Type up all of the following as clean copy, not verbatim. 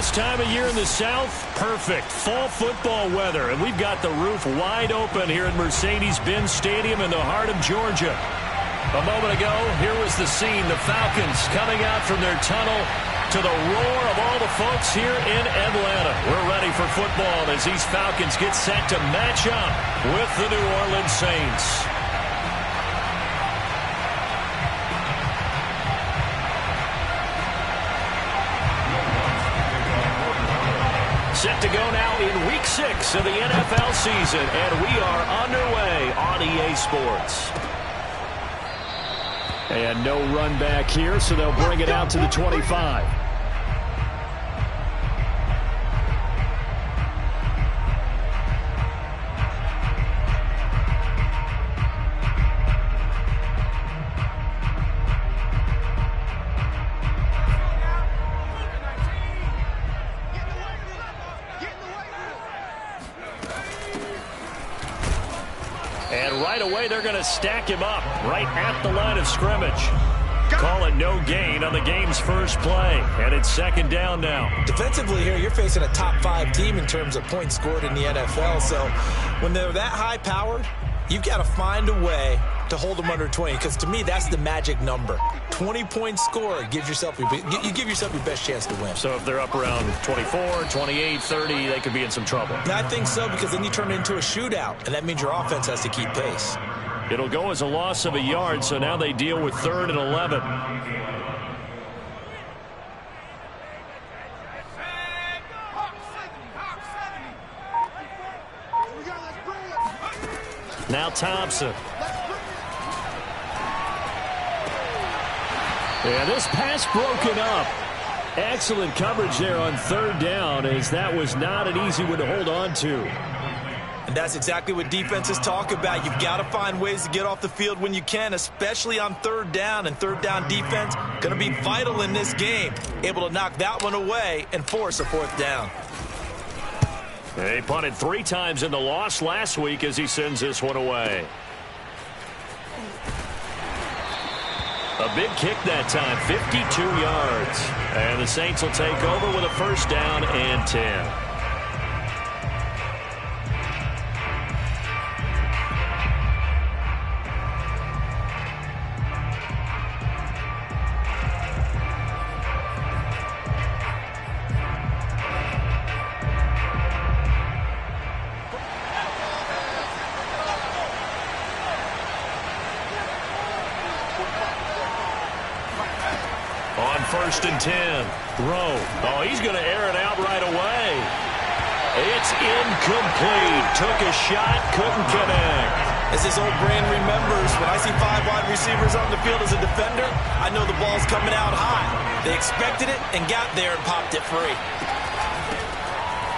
This time of year in the South, perfect. Fall football weather, and we've got the roof wide open here at Mercedes-Benz Stadium in the heart of Georgia. A moment ago, here was the scene. The Falcons coming out from their tunnel to the roar of all the folks here in Atlanta. We're ready for football as these Falcons get set to match up with the New Orleans Saints. Set to go now in Week 6 of the NFL season, and we are underway on EA Sports. And no run back here, so they'll bring it out to the 25. And right away, they're going to stack him up right at the line of scrimmage. Call it no gain on the game's first play. And it's second down now. Defensively here, you're facing a top-5 team in terms of points scored in the NFL. So when they're that high-powered, you've got to find a way to hold them under 20. Because to me, that's the magic number. 20-point score gives yourself you give yourself your best chance to win. So if they're up around 24, 28, 30, they could be in some trouble. I think so, because then you turn it into a shootout, and that means your offense has to keep pace. It'll go as a loss of a yard, so now they deal with 3rd and 11. Now Thompson. Yeah, this pass broken up. Excellent coverage there on 3rd down, as that was not an easy one to hold on to. And that's exactly what defenses talk about. You've got to find ways to get off the field when you can, especially on 3rd down. And 3rd down defense going to be vital in this game. Able to knock that one away and force a 4th down. They punted 3 times in the loss last week as he sends this one away. A big kick that time, 52 yards. And the Saints will take over with a 1st down and 10. On 1st and 10, throw. Oh, he's going to air it out right away. It's incomplete. Took a shot, couldn't connect. As his old brain remembers, when I see 5 wide receivers on the field as a defender, I know the ball's coming out high. They expected it and got there and popped it free.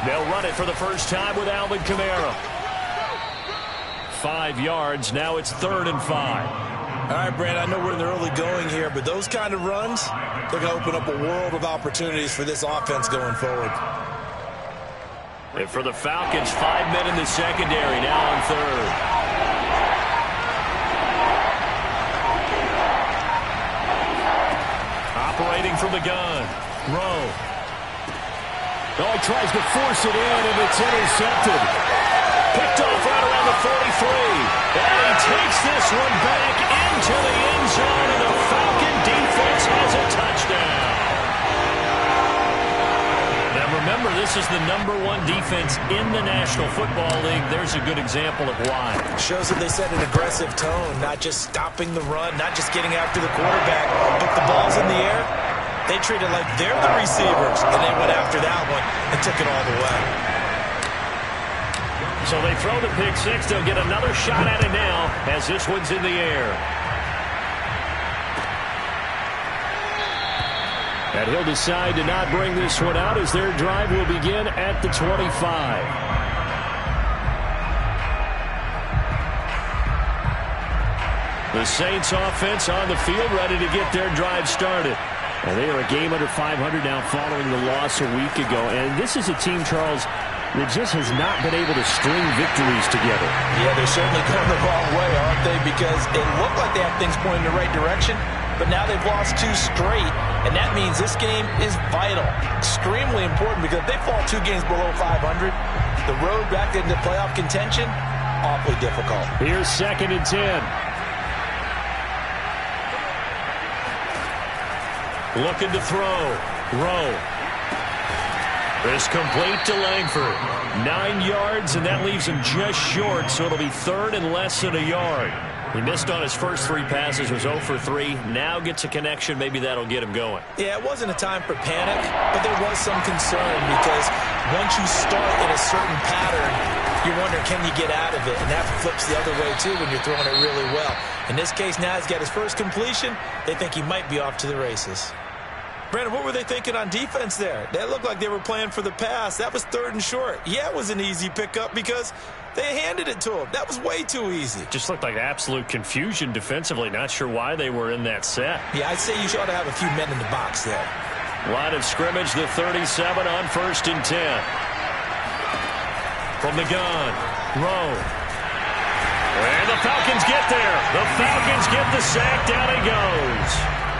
They'll run it for the first time with Alvin Kamara. 5 yards. Now it's 3rd and 5. All right, Brand, I know we're in the early going here, but those kind of runs, they're going to open up a world of opportunities for this offense going forward. And for the Falcons, 5 men in the secondary, now on 3rd. Operating from the gun. Rowe. Oh, he tries to force it in, and it's intercepted. Picked off right around the 43. And he takes this one back into the end zone, and the Falcon defense has a touchdown. Now remember, this is the #1 defense in the National Football League. There's a good example of why. Shows that they set an aggressive tone, not just stopping the run, not just getting after the quarterback. If the ball's in the air, they treat it like they're the receivers, and they went after that one and took it all the way. So they throw the pick six. They'll get another shot at it now as this one's in the air. And he'll decide to not bring this one out as their drive will begin at the 25. The Saints offense on the field ready to get their drive started. And they are a game under 500 now following the loss a week ago. And this is a team, Charles, that just has not been able to string victories together. Yeah, they're certainly going the wrong way, aren't they? Because it looked like they have things pointing in the right direction, but now they've lost 2 straight, and that means this game is vital, extremely important, because if they fall 2 games below 500, the road back into playoff contention, awfully difficult. Here's 2nd and 10. Looking to throw. Rowe. It's complete to Langford. 9 yards, and that leaves him just short, so it'll be 3rd and less than a yard. He missed on his first 3 passes, was 0 for 3. Now gets a connection. Maybe that'll get him going. Yeah, it wasn't a time for panic, but there was some concern because once you start in a certain pattern, you're wondering, can you get out of it? And that flips the other way, too, when you're throwing it really well. In this case, now he's got his first completion. They think he might be off to the races. Brandon, what were they thinking on defense there? That looked like they were playing for the pass. That was 3rd and short. Yeah, it was an easy pickup because they handed it to him. That was way too easy. Just looked like absolute confusion defensively. Not sure why they were in that set. Yeah, I'd say you ought to have a few men in the box there. Line of scrimmage, the 37 on 1st and 10. From the gun, Rowe. And the Falcons get there. The Falcons get the sack. Down he goes.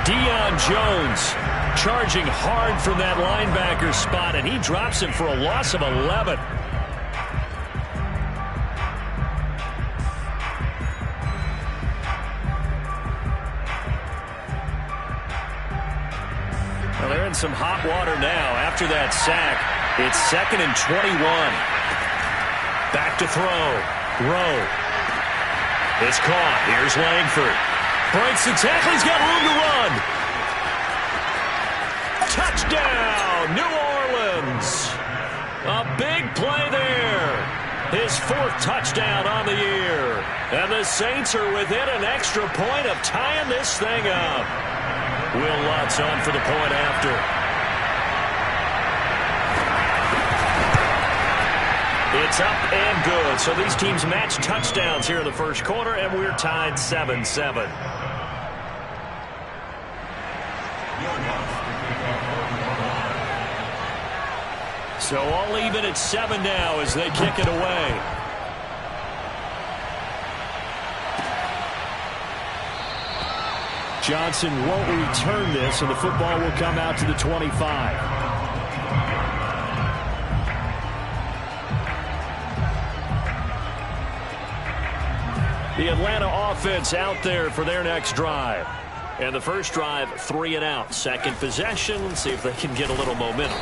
Deion Jones charging hard from that linebacker spot, and he drops him for a loss of 11. Well, they're in some hot water now after that sack. It's 2nd and 21. Back to throw. Rowe. It's caught. Here's Langford. Breaks the tackle. He's got room to run. Touchdown, New Orleans. A big play there. His 4th touchdown on the year. And the Saints are within an extra point of tying this thing up. Will Lutz on for the point after. It's up and good. So these teams match touchdowns here in the first quarter, and we're tied 7-7. So all even at 7 now as they kick it away. Johnson won't return this, and the football will come out to the 25. The Atlanta offense out there for their next drive. And the first drive, 3 and out. Second possession. Let's see if they can get a little momentum.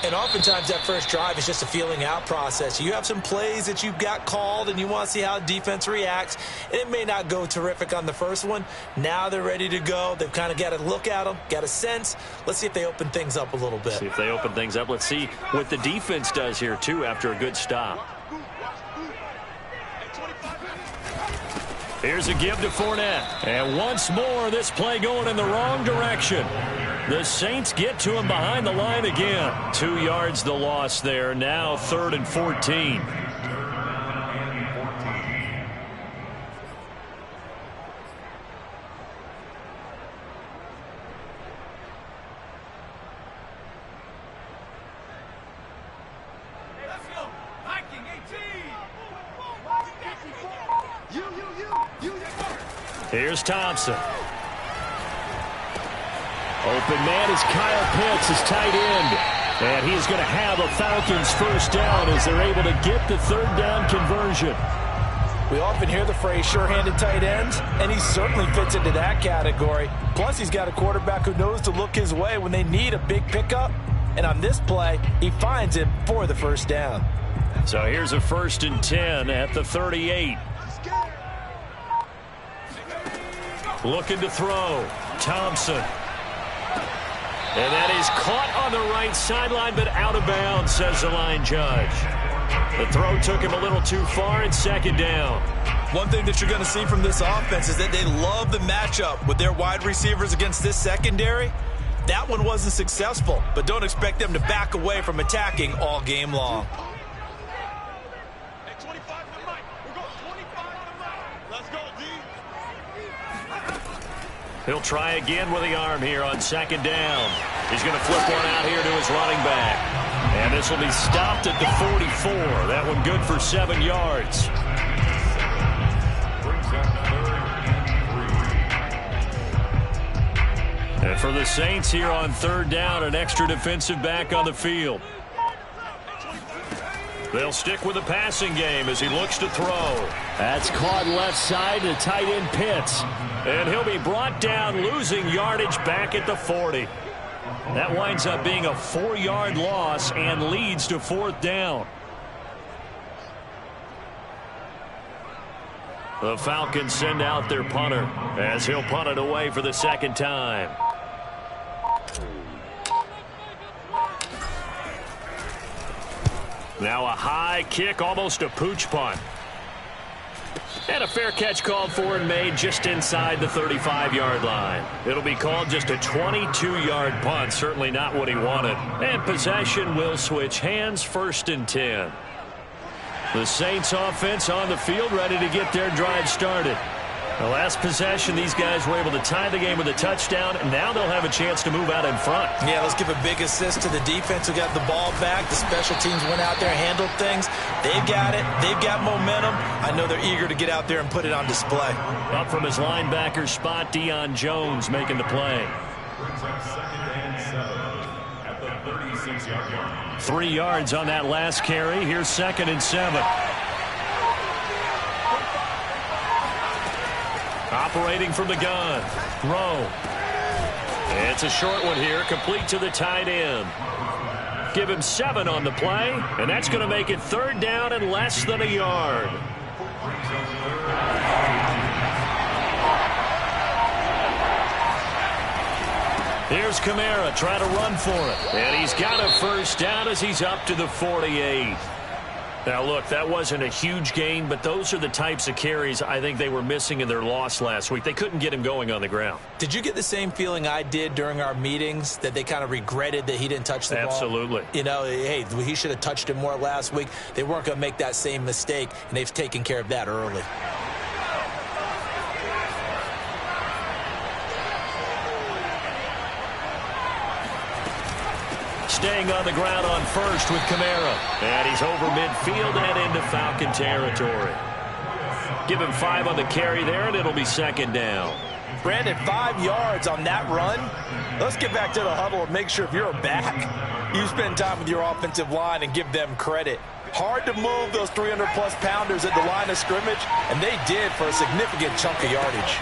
And oftentimes that first drive is just a feeling out process. You have some plays that you've got called and you want to see how defense reacts. And it may not go terrific on the first one. Now they're ready to go. They've kind of got to look at them, got a sense. Let's see if they open things up a little bit. See if they open things up. Let's see what the defense does here, too, after a good stop. Here's a give to Fournette. And once more, this play going in the wrong direction. The Saints get to him behind the line again. 2 yards the loss there. Now 3rd and 14. Here's Thompson. Open man is Kyle Pitts, his tight end. And he's going to have a Falcons first down as they're able to get the 3rd down conversion. We often hear the phrase sure-handed tight ends, and he certainly fits into that category. Plus, he's got a quarterback who knows to look his way when they need a big pickup. And on this play, he finds him for the first down. So here's a 1st and 10 at the 38. Looking to throw. Thompson. And that is caught on the right sideline, but out of bounds, says the line judge. The throw took him a little too far, and 2nd down. One thing that you're going to see from this offense is that they love the matchup with their wide receivers against this secondary. That one wasn't successful, but don't expect them to back away from attacking all game long. He'll try again with the arm here on 2nd down. He's going to flip one out here to his running back. And this will be stopped at the 44. That one good for 7 yards. For the Saints here on third down, an extra defensive back on the field. They'll stick with the passing game as he looks to throw. That's caught left side to tight end Pitts. And he'll be brought down, losing yardage back at the 40. That winds up being a 4-yard loss and leads to fourth down. The Falcons send out their punter as he'll punt it away for the second time. Now a high kick, almost a pooch punt. And a fair catch called for and made just inside the 35-yard line. It'll be called just a 22-yard punt, certainly not what he wanted. And possession will switch hands, 1st and 10. The Saints offense on the field, ready to get their drive started. The last possession, these guys were able to tie the game with a touchdown, and now they'll have a chance to move out in front. Yeah, let's give a big assist to the defense who got the ball back. The special teams went out there, handled things. They've got it. They've got momentum. I know they're eager to get out there and put it on display. Up from his linebacker spot, Deion Jones making the play. 3 yards on that last carry. Here's 2nd and 7. Operating from the gun. Throw. It's a short one here, complete to the tight end. Give him 7 on the play, and that's going to make it 3rd down and less than a yard. Here's Kamara trying to run for it. And he's got a 1st down as he's up to the 48. Now, look, that wasn't a huge gain, but those are the types of carries I think they were missing in their loss last week. They couldn't get him going on the ground. Did you get the same feeling I did during our meetings, that they kind of regretted that he didn't touch the ball? Absolutely. You know, hey, he should have touched it more last week. They weren't going to make that same mistake, and they've taken care of that early. Staying on the ground on 1st with Kamara. And he's over midfield and into Falcon territory. Give him 5 on the carry there, and it'll be 2nd down. Brandon, 5 yards on that run. Let's get back to the huddle and make sure if you're a back, you spend time with your offensive line and give them credit. Hard to move those 300-plus pounders at the line of scrimmage, and they did for a significant chunk of yardage.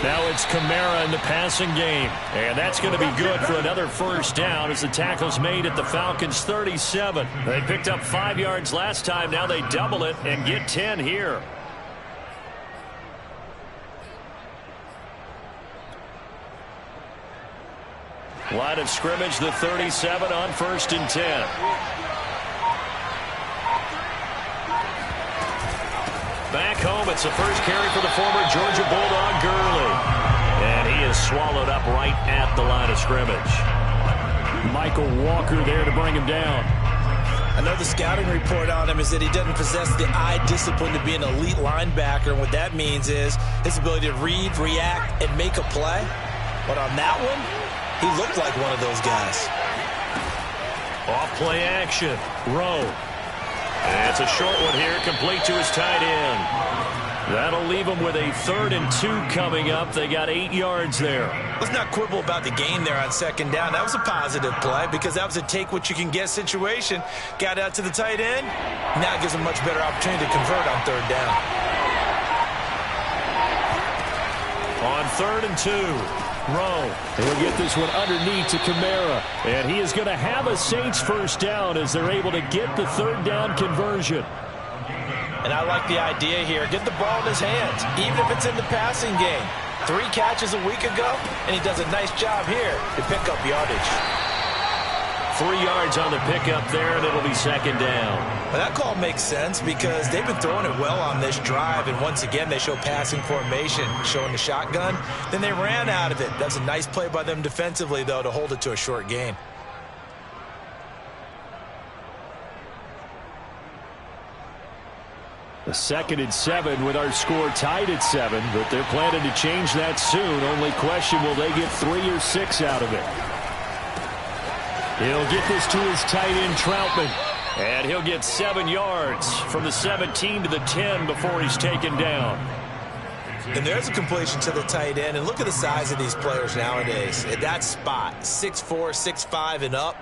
Now it's Kamara in the passing game. And that's going to be good for another 1st down as the tackle's made at the Falcons' 37. They picked up 5 yards last time. Now they double it and get 10 here. Line of scrimmage, the 37 on 1st and 10. Back home, it's the first carry for the former Georgia Bulldog, Gurley. And he is swallowed up right at the line of scrimmage. Michael Walker there to bring him down. I know the scouting report on him is that he doesn't possess the eye discipline to be an elite linebacker. And what that means is his ability to read, react, and make a play. But on that one, he looked like one of those guys. Off play action. Rowe. And it's a short one here, complete to his tight end. That'll leave them with a 3rd and 2 coming up. They got 8 yards there. Let's not quibble about the game there on 2nd down. That was a positive play because that was a take-what-you-can-get situation. Got out to the tight end. Now it gives them a much better opportunity to convert on 3rd down. On 3rd and 2. Rowe. He'll get this one underneath to Kamara. And he is going to have a Saints 1st down as they're able to get the 3rd down conversion. And I like the idea here. Get the ball in his hands, even if it's in the passing game. 3 catches a week ago, and he does a nice job here to pick up yardage. 3 yards on the pickup there, and it'll be 2nd down. Well, that call makes sense because they've been throwing it well on this drive, and once again, they show passing formation, showing the shotgun. Then they ran out of it. That's a nice play by them defensively, though, to hold it to a short gain. The 2nd and 7 with our score tied at 7, but they're planning to change that soon. Only question, will they get 3 or 6 out of it? He'll get this to his tight end, Troutman. And he'll get 7 yards from the 17 to the 10 before he's taken down. And there's a completion to the tight end. And look at the size of these players nowadays. At that spot, 6'4", 6'5", and up.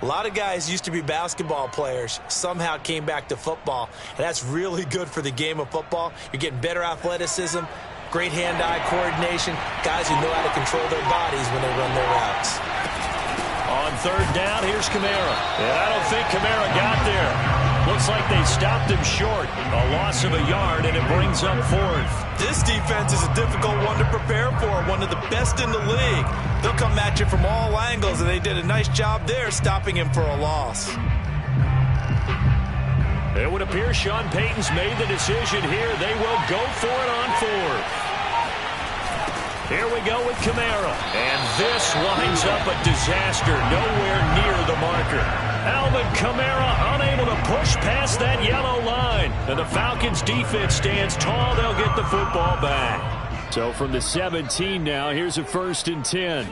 A lot of guys used to be basketball players, somehow came back to football. And that's really good for the game of football. You're getting better athleticism, great hand-eye coordination, guys who know how to control their bodies when they run their routes. On third down, here's Kamara. And I don't think Kamara got there. Looks like they stopped him short. A loss of a yard, and it brings up fourth. This defense is a difficult one to prepare for, one of the best in the league. They'll come at you from all angles, and they did a nice job there stopping him for a loss. It would appear Sean Payton's made the decision here. They will go for it on fourth. Here we go with Kamara. And this winds up a disaster. Nowhere near the marker. Alvin Kamara unable to push past that yellow line. And the Falcons defense stands tall. They'll get the football back. So from the 17 now, here's a 1st and 10.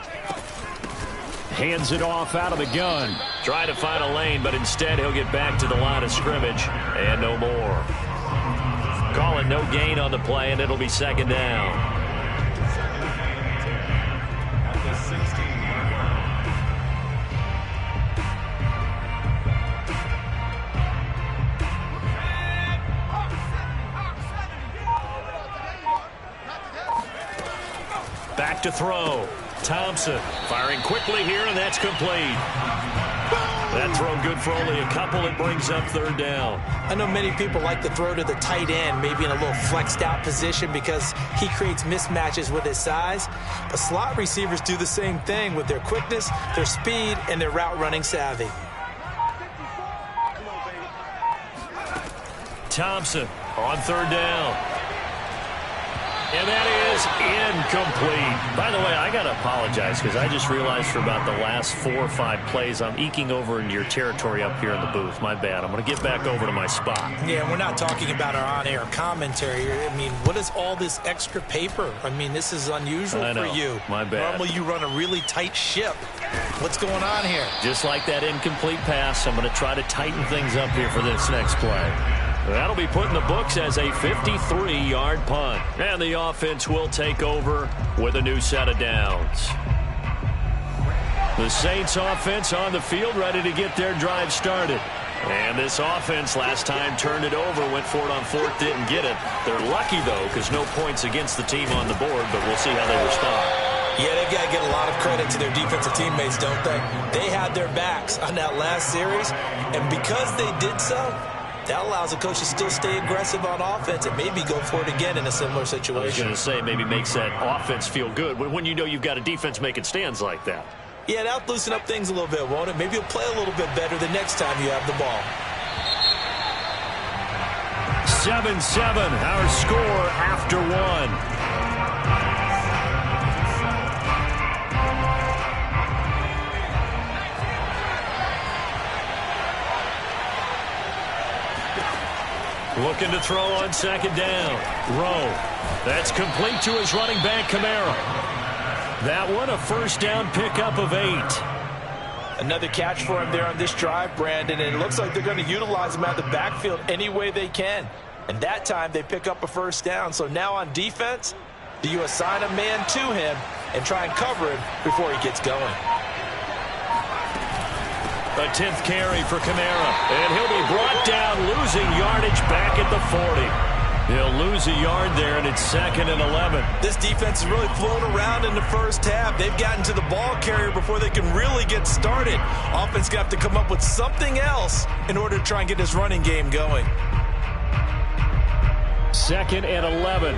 Hands it off out of the gun. Try to find a lane, but instead he'll get back to the line of scrimmage. And no more. Calling no gain on the play, and it'll be 2nd down. Back to throw. Thompson firing quickly here, and that's complete. That throw good for only a couple. It brings up 3rd down. I know many people like to throw to the tight end, maybe in a little flexed out position because he creates mismatches with his size. But slot receivers do the same thing with their quickness, their speed, and their route running savvy. Thompson on 3rd down. And that is incomplete. By the way, I got to apologize because I just realized for about the last 4 or 5 plays, I'm eking over into your territory up here in the booth. My bad. I'm going to get back over to my spot. Yeah, we're not talking about our on-air commentary here. I mean, what is all this extra paper? I mean, this is unusual for you. My bad. Normally you run a really tight ship. What's going on here? Just like that incomplete pass, I'm going to try to tighten things up here for this next play. That'll be put in the books as a 53-yard punt. And the offense will take over with a new set of downs. The Saints offense on the field ready to get their drive started. And this offense last time turned it over, went for it on 4th, didn't get it. They're lucky, though, because no points against the team on the board, but we'll see how they respond. Yeah, they've got to get a lot of credit to their defensive teammates, don't they? They had their backs on that last series, and because they did so, that allows the coach to still stay aggressive on offense and maybe go for it again in a similar situation. I was going to say, maybe makes that offense feel good when you know you've got a defense making stands like that. Yeah, that'll loosen up things a little bit, won't it? Maybe you'll play a little bit better the next time you have the ball. 7-7, our score after 1. Looking to throw on 2nd down. Rowe. That's complete to his running back, Kamara. That one, a 1st down pickup of 8. Another catch for him there on this drive, Brandon, and it looks like they're going to utilize him out of the backfield any way they can. And that time they pick up a 1st down. So now on defense, do you assign a man to him and try and cover him before he gets going? A 10th carry for Kamara, and he'll be brought down, losing yardage back at the 40. He'll lose a yard there, and it's 2nd and 11. This defense is really flown around in the first half. They've gotten to the ball carrier before they can really get started. Offense got to come up with something else in order to try and get this running game going. 2nd and 11.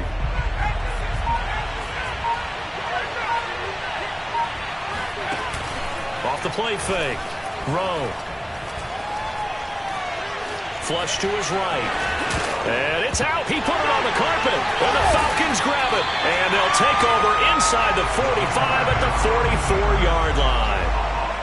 Off the play fake. Rowe. Flush to his right. And it's out. He put it on the carpet. And the Falcons grab it. And they'll take over inside the 45 at the 44-yard line.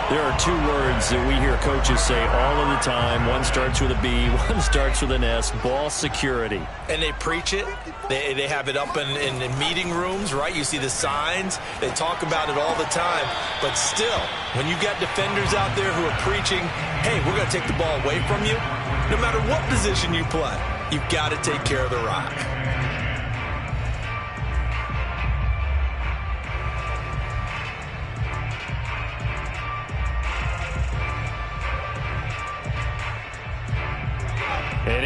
There are 2 words that we hear coaches say all of the time. One starts with a B, one starts with an S, ball security. And they preach it. They have it up in meeting rooms, right? You see the signs. They talk about it all the time. But still, when you got defenders out there who are preaching, hey, we're going to take the ball away from you, no matter what position you play, you've got to take care of the rock.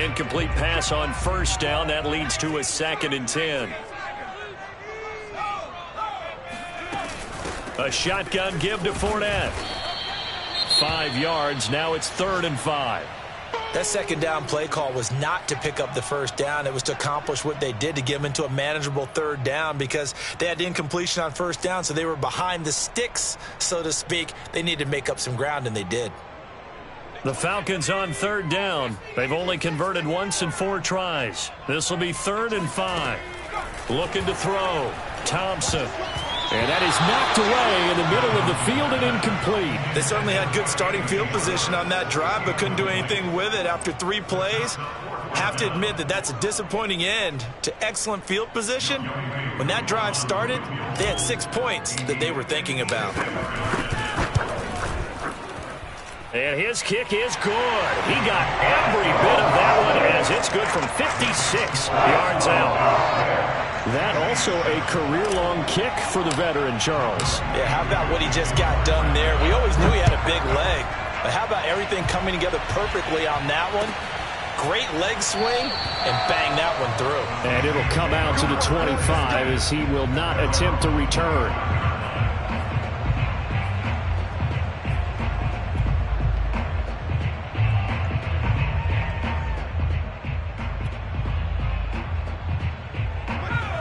An incomplete pass on first down. That leads to a 2nd and 10. A shotgun give to Fournette. 5 yards. Now it's 3rd and 5. That second down play call was not to pick up the first down. It was to accomplish what they did, to get them into a manageable 3rd down, because they had incompletion on first down, so they were behind the sticks, so to speak. They needed to make up some ground, and they did. The Falcons on 3rd down. They've only converted once in 4 tries. This will be 3rd and 5. Looking to throw. Thompson. And that is knocked away in the middle of the field and incomplete. They certainly had good starting field position on that drive, but couldn't do anything with it after 3 plays. Have to admit that that's a disappointing end to excellent field position. When that drive started, they had 6 points that they were thinking about. And his kick is good. He got every bit of that one, as it's good from 56 yards out. That also a career-long kick for the veteran, Charles. Yeah, how about what he just got done there? We always knew he had a big leg, but how about everything coming together perfectly on that one? Great leg swing, and bang that one through. And it'll come out to the 25 as he will not attempt to return.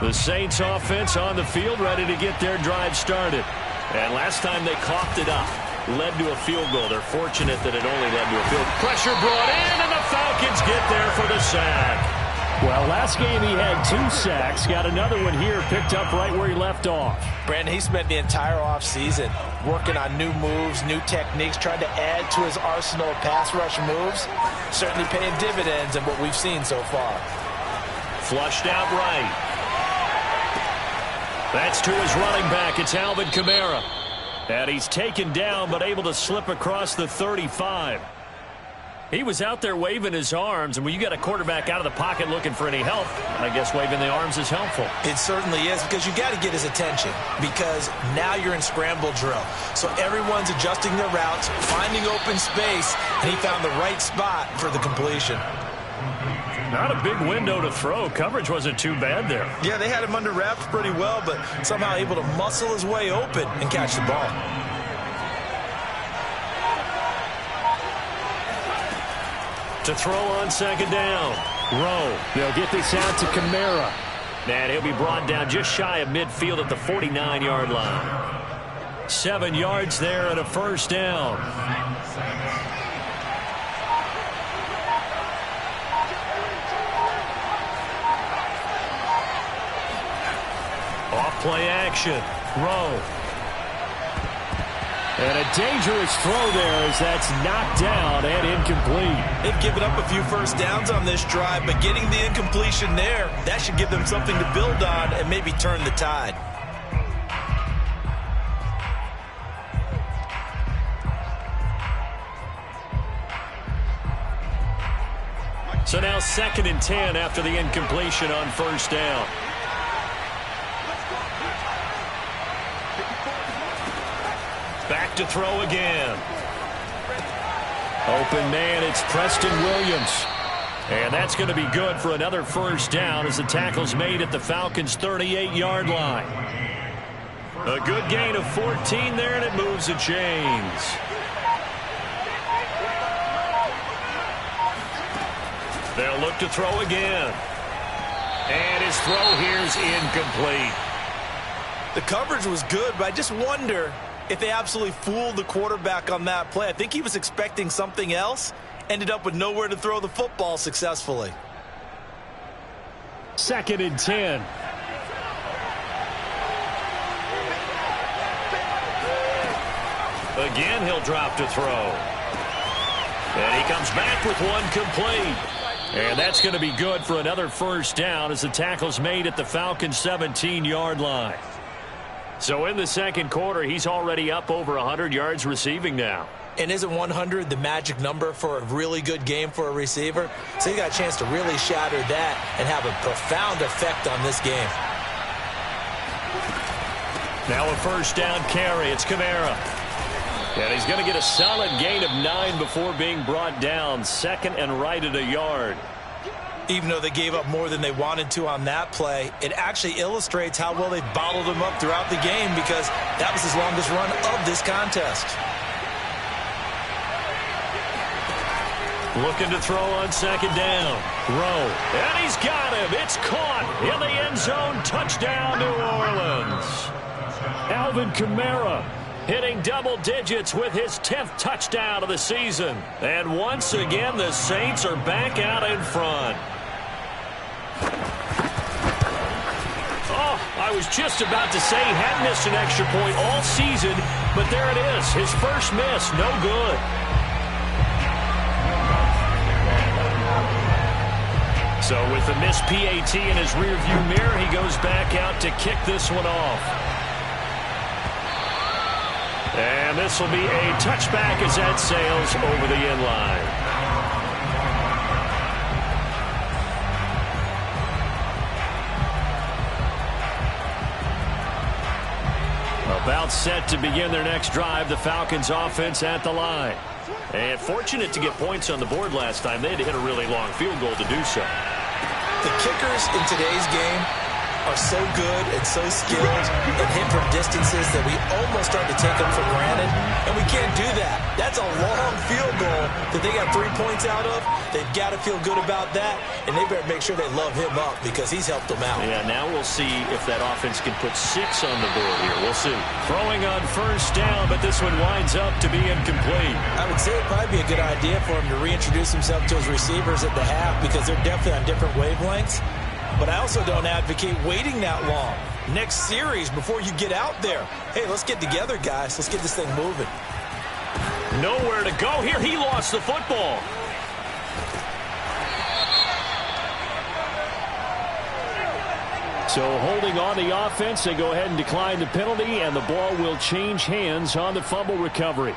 The Saints offense on the field, ready to get their drive started. And last time they coughed it up, led to a field goal. They're fortunate that it only led to a field. Pressure brought in, and the Falcons get there for the sack. Well, last game he had 2 sacks. Got another one here, picked up right where he left off. Brandon, he spent the entire offseason working on new moves, new techniques, trying to add to his arsenal of pass rush moves. Certainly paying dividends in what we've seen so far. Flushed out right. That's to his running back. It's Alvin Kamara. And he's taken down, but able to slip across the 35. He was out there waving his arms, and when you got a quarterback out of the pocket looking for any help, I guess waving the arms is helpful. It certainly is, because you got to get his attention, because now you're in scramble drill. So everyone's adjusting their routes, finding open space, and he found the right spot for the completion. Not a big window to throw. Coverage wasn't too bad there. Yeah, they had him under wraps pretty well, but somehow able to muscle his way open and catch the ball. To throw on 2nd down. Rowe. They'll get this out to Kamara. And he'll be brought down just shy of midfield at the 49-yard line. 7 yards there and a 1st down. Off-play action. Rowe. And a dangerous throw there as that's knocked down and incomplete. They've given up a few first downs on this drive, but getting the incompletion there, that should give them something to build on and maybe turn the tide. So now 2nd and 10 after the incompletion on 1st down. Back to throw again. Open man, it's Preston Williams. And that's going to be good for another 1st down as the tackle's made at the Falcons' 38-yard line. A good gain of 14 there, and it moves the chains. They'll look to throw again. And his throw here's incomplete. The coverage was good, but I just wonder if they absolutely fooled the quarterback on that play. I think he was expecting something else. Ended up with nowhere to throw the football successfully. 2nd and 10. Again, he'll drop to throw. And he comes back with one complete. And that's going to be good for another 1st down as the tackle's made at the Falcons' 17-yard line. So in the 2nd quarter, he's already up over 100 yards receiving now. And isn't 100 the magic number for a really good game for a receiver? So he got a chance to really shatter that and have a profound effect on this game. Now a 1st down carry. It's Kamara. And he's going to get a solid gain of 9 before being brought down. 2nd and right at a yard. Even though they gave up more than they wanted to on that play, it actually illustrates how well they bottled them up throughout the game because that was his longest run of this contest. Looking to throw on second down. Throw. And he's got him. It's caught in the end zone. Touchdown, New Orleans. Alvin Kamara hitting double digits with his 10th touchdown of the season. And once again, the Saints are back out in front. Oh, I was just about to say he hadn't missed an extra point all season, but there it is. His first miss, no good. So with the missed PAT in his rearview mirror, he goes back out to kick this one off. And this will be a touchback as that sails over the end line. About set to begin their next drive, the Falcons offense at the line. And fortunate to get points on the board last time. They had to hit a really long field goal to do so. The kickers in today's game are so good and so skilled and hit from distances that we almost start to take them for granted, and we can't do that. That's a long field goal that they got 3 points out of. They've got to feel good about that, and they better make sure they love him up because he's helped them out. Yeah, now we'll see if that offense can put 6 on the board here. We'll see. Throwing on first down, but this one winds up to be incomplete. I would say it'd probably be a good idea for him to reintroduce himself to his receivers at the half because they're definitely on different wavelengths. But I also don't advocate waiting that long. Next series, before you get out there, hey, let's get together, guys. Let's get this thing moving. Nowhere to go here. He lost the football. So holding on the offense, they go ahead and decline the penalty, and the ball will change hands on the fumble recovery.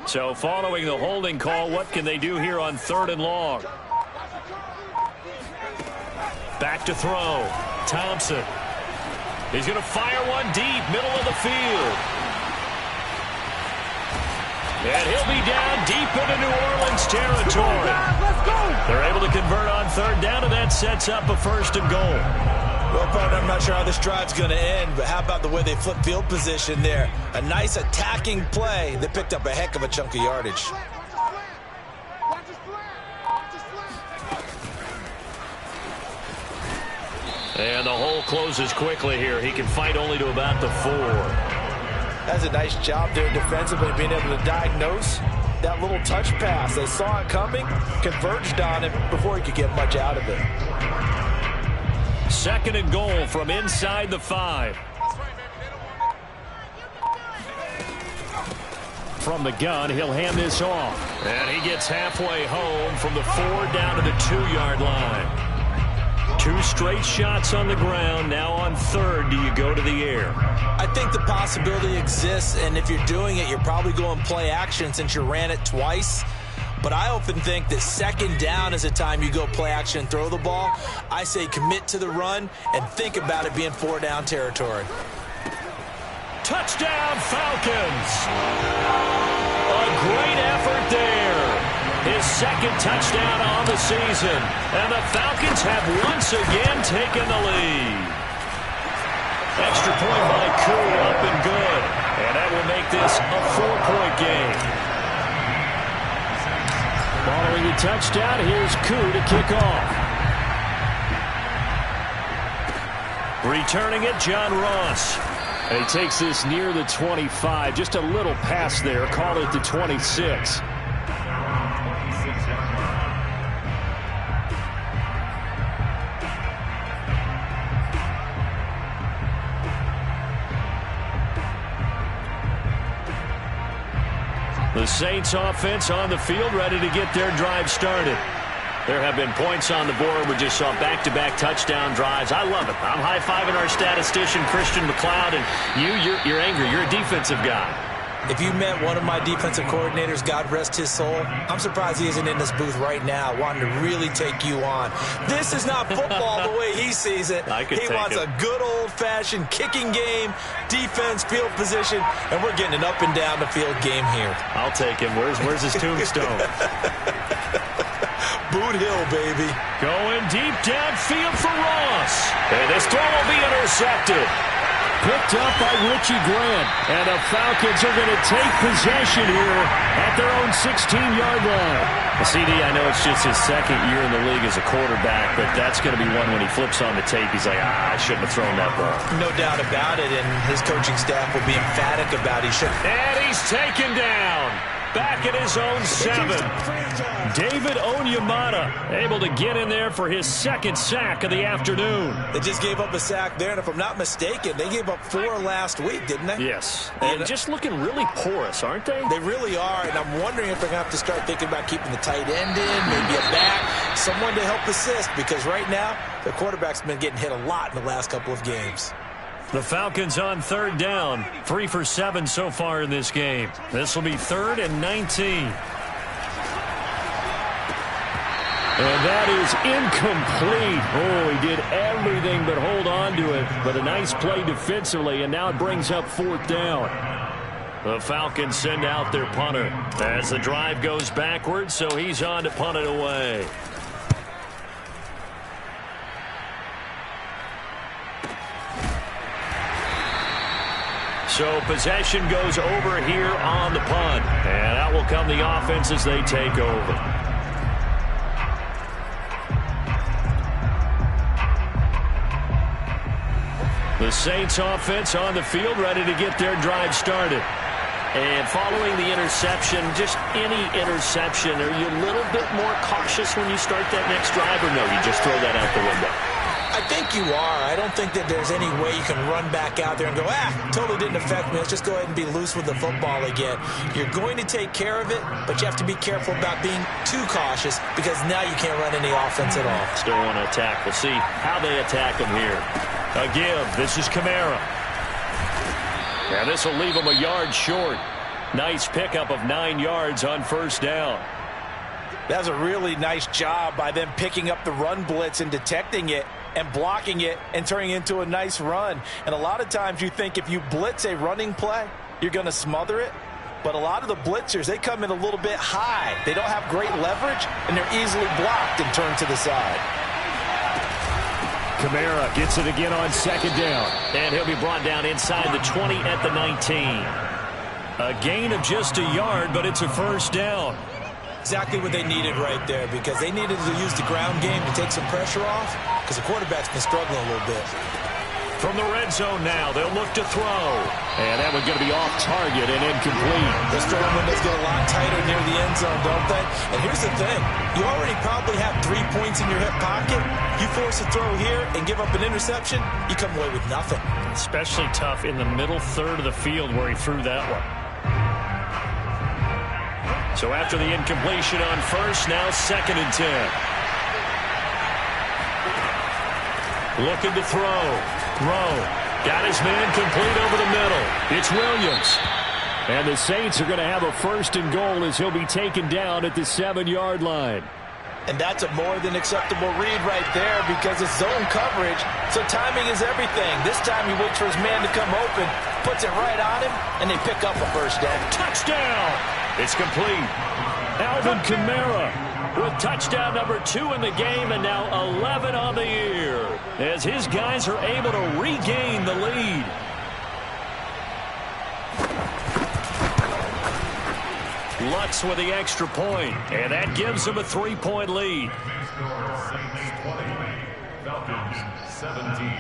So following the holding call, what can they do here on 3rd and long? Back to throw. Thompson. He's going to fire one deep, middle of the field. And he'll be down deep into New Orleans territory. They're able to convert on 3rd down, and that sets up a 1st and goal. Well, partner, I'm not sure how this drive's going to end, but how about the way they flip field position there? A nice attacking play that picked up a heck of a chunk of yardage. And the hole closes quickly here. He can fight only to about the 4. That's a nice job there defensively, being able to diagnose that little touch pass. They saw it coming, converged on it before he could get much out of it. 2nd and goal from inside the 5. From the gun, he'll hand this off. And he gets halfway home from the 4 down to the 2-yard line. 2 straight shots on the ground. Now on 3rd, do you go to the air? I think the possibility exists, and if you're doing it, you're probably going play action since you ran it twice. But I often think that 2nd down is a time you go play action and throw the ball. I say commit to the run and think about it being 4-down territory. Touchdown, Falcons! A great effort there. His 2nd touchdown on the season. And the Falcons have once again taken the lead. Extra point by Koo, up and good. And that will make this a 4-point game. Following the touchdown, here's Koo to kick off. Returning it, John Ross. And he takes this near the 25. Just a little pass there. Call it the 26. The Saints offense on the field, ready to get their drive started. There have been points on the board. We just saw back-to-back touchdown drives. I love it. I'm high-fiving our statistician, Christian McLeod, and you're angry. You're a defensive guy. If you met one of my defensive coordinators, God rest his soul, I'm surprised he isn't in this booth right now wanting to really take you on. This is not football the way he sees it. He wants a good old-fashioned kicking game, defense, field position, and we're getting an up and down the field game here. I'll take him. Where's his tombstone? Boot Hill, baby. Going deep downfield for Ross. And this throw will be intercepted. Picked up by Richie Grant. And the Falcons are going to take possession here at their own 16-yard line. CD, I know it's just his second year in the league as a quarterback, but that's going to be one when he flips on the tape. He's like, I shouldn't have thrown that ball. No doubt about it, and his coaching staff will be emphatic about it. And he's taken down. Back at his own 7. David Onyemata able to get in there for his second sack of the afternoon. They just gave up a sack there, and if I'm not mistaken, they gave up 4 last week, didn't they? Yes. And just looking really porous, aren't they? They really are, and I'm wondering if they're going to have to start thinking about keeping the tight end in, maybe a back, someone to help assist, because right now, the quarterback's been getting hit a lot in the last couple of games. The Falcons on 3rd down. 3 for 7 so far in this game. This will be 3rd and 19. And that is incomplete. Oh, he did everything but hold on to it. But a nice play defensively, and now it brings up 4th down. The Falcons send out their punter as the drive goes backwards, so he's on to punt it away. So possession goes over here on the punt. And out will come the offense as they take over. The Saints offense on the field, ready to get their drive started. And following the interception, just any interception, are you a little bit more cautious when you start that next drive, or no, you just throw that out the window? I think you are. I don't think that there's any way you can run back out there and go, totally didn't affect me. Let's just go ahead and be loose with the football again. You're going to take care of it, but you have to be careful about being too cautious because now you can't run any offense at all. Still want to attack. We'll see how they attack him here. A give. This is Kamara. And this will leave him a yard short. Nice pickup of 9 yards on 1st down. That was a really nice job by them picking up the run blitz and detecting it and blocking it and turning it into a nice run. And a lot of times you think if you blitz a running play, you're going to smother it. But a lot of the blitzers, they come in a little bit high. They don't have great leverage, and they're easily blocked and turned to the side. Kamara gets it again on 2nd down. And he'll be brought down inside the 20 at the 19. A gain of just a yard, but it's a 1st down. Exactly what they needed right there, because they needed to use the ground game to take some pressure off, because the quarterback's been struggling a little bit. From the red zone now, they'll look to throw. And that one's going to be off target and incomplete. Those throwing windows get a lot tighter near the end zone, don't they? And here's the thing. You already probably have 3 points in your hip pocket. You force a throw here and give up an interception, you come away with nothing. Especially tough in the middle third of the field where he threw that one. So after the incompletion on 1st, now 2nd and 10. Looking to throw. Got his man complete over the middle. It's Williams. And the Saints are going to have a 1st and goal as he'll be taken down at the 7-yard line. And that's a more than acceptable read right there because it's zone coverage, so timing is everything. This time he waits for his man to come open, puts it right on him, and they pick up a 1st down. Touchdown! It's complete. Alvin Kamara with touchdown number 2 in the game, and now 11 on the year as his guys are able to regain the lead. Lutz with the extra point, and that gives him a 3-point lead. Saints 20, Falcons 17.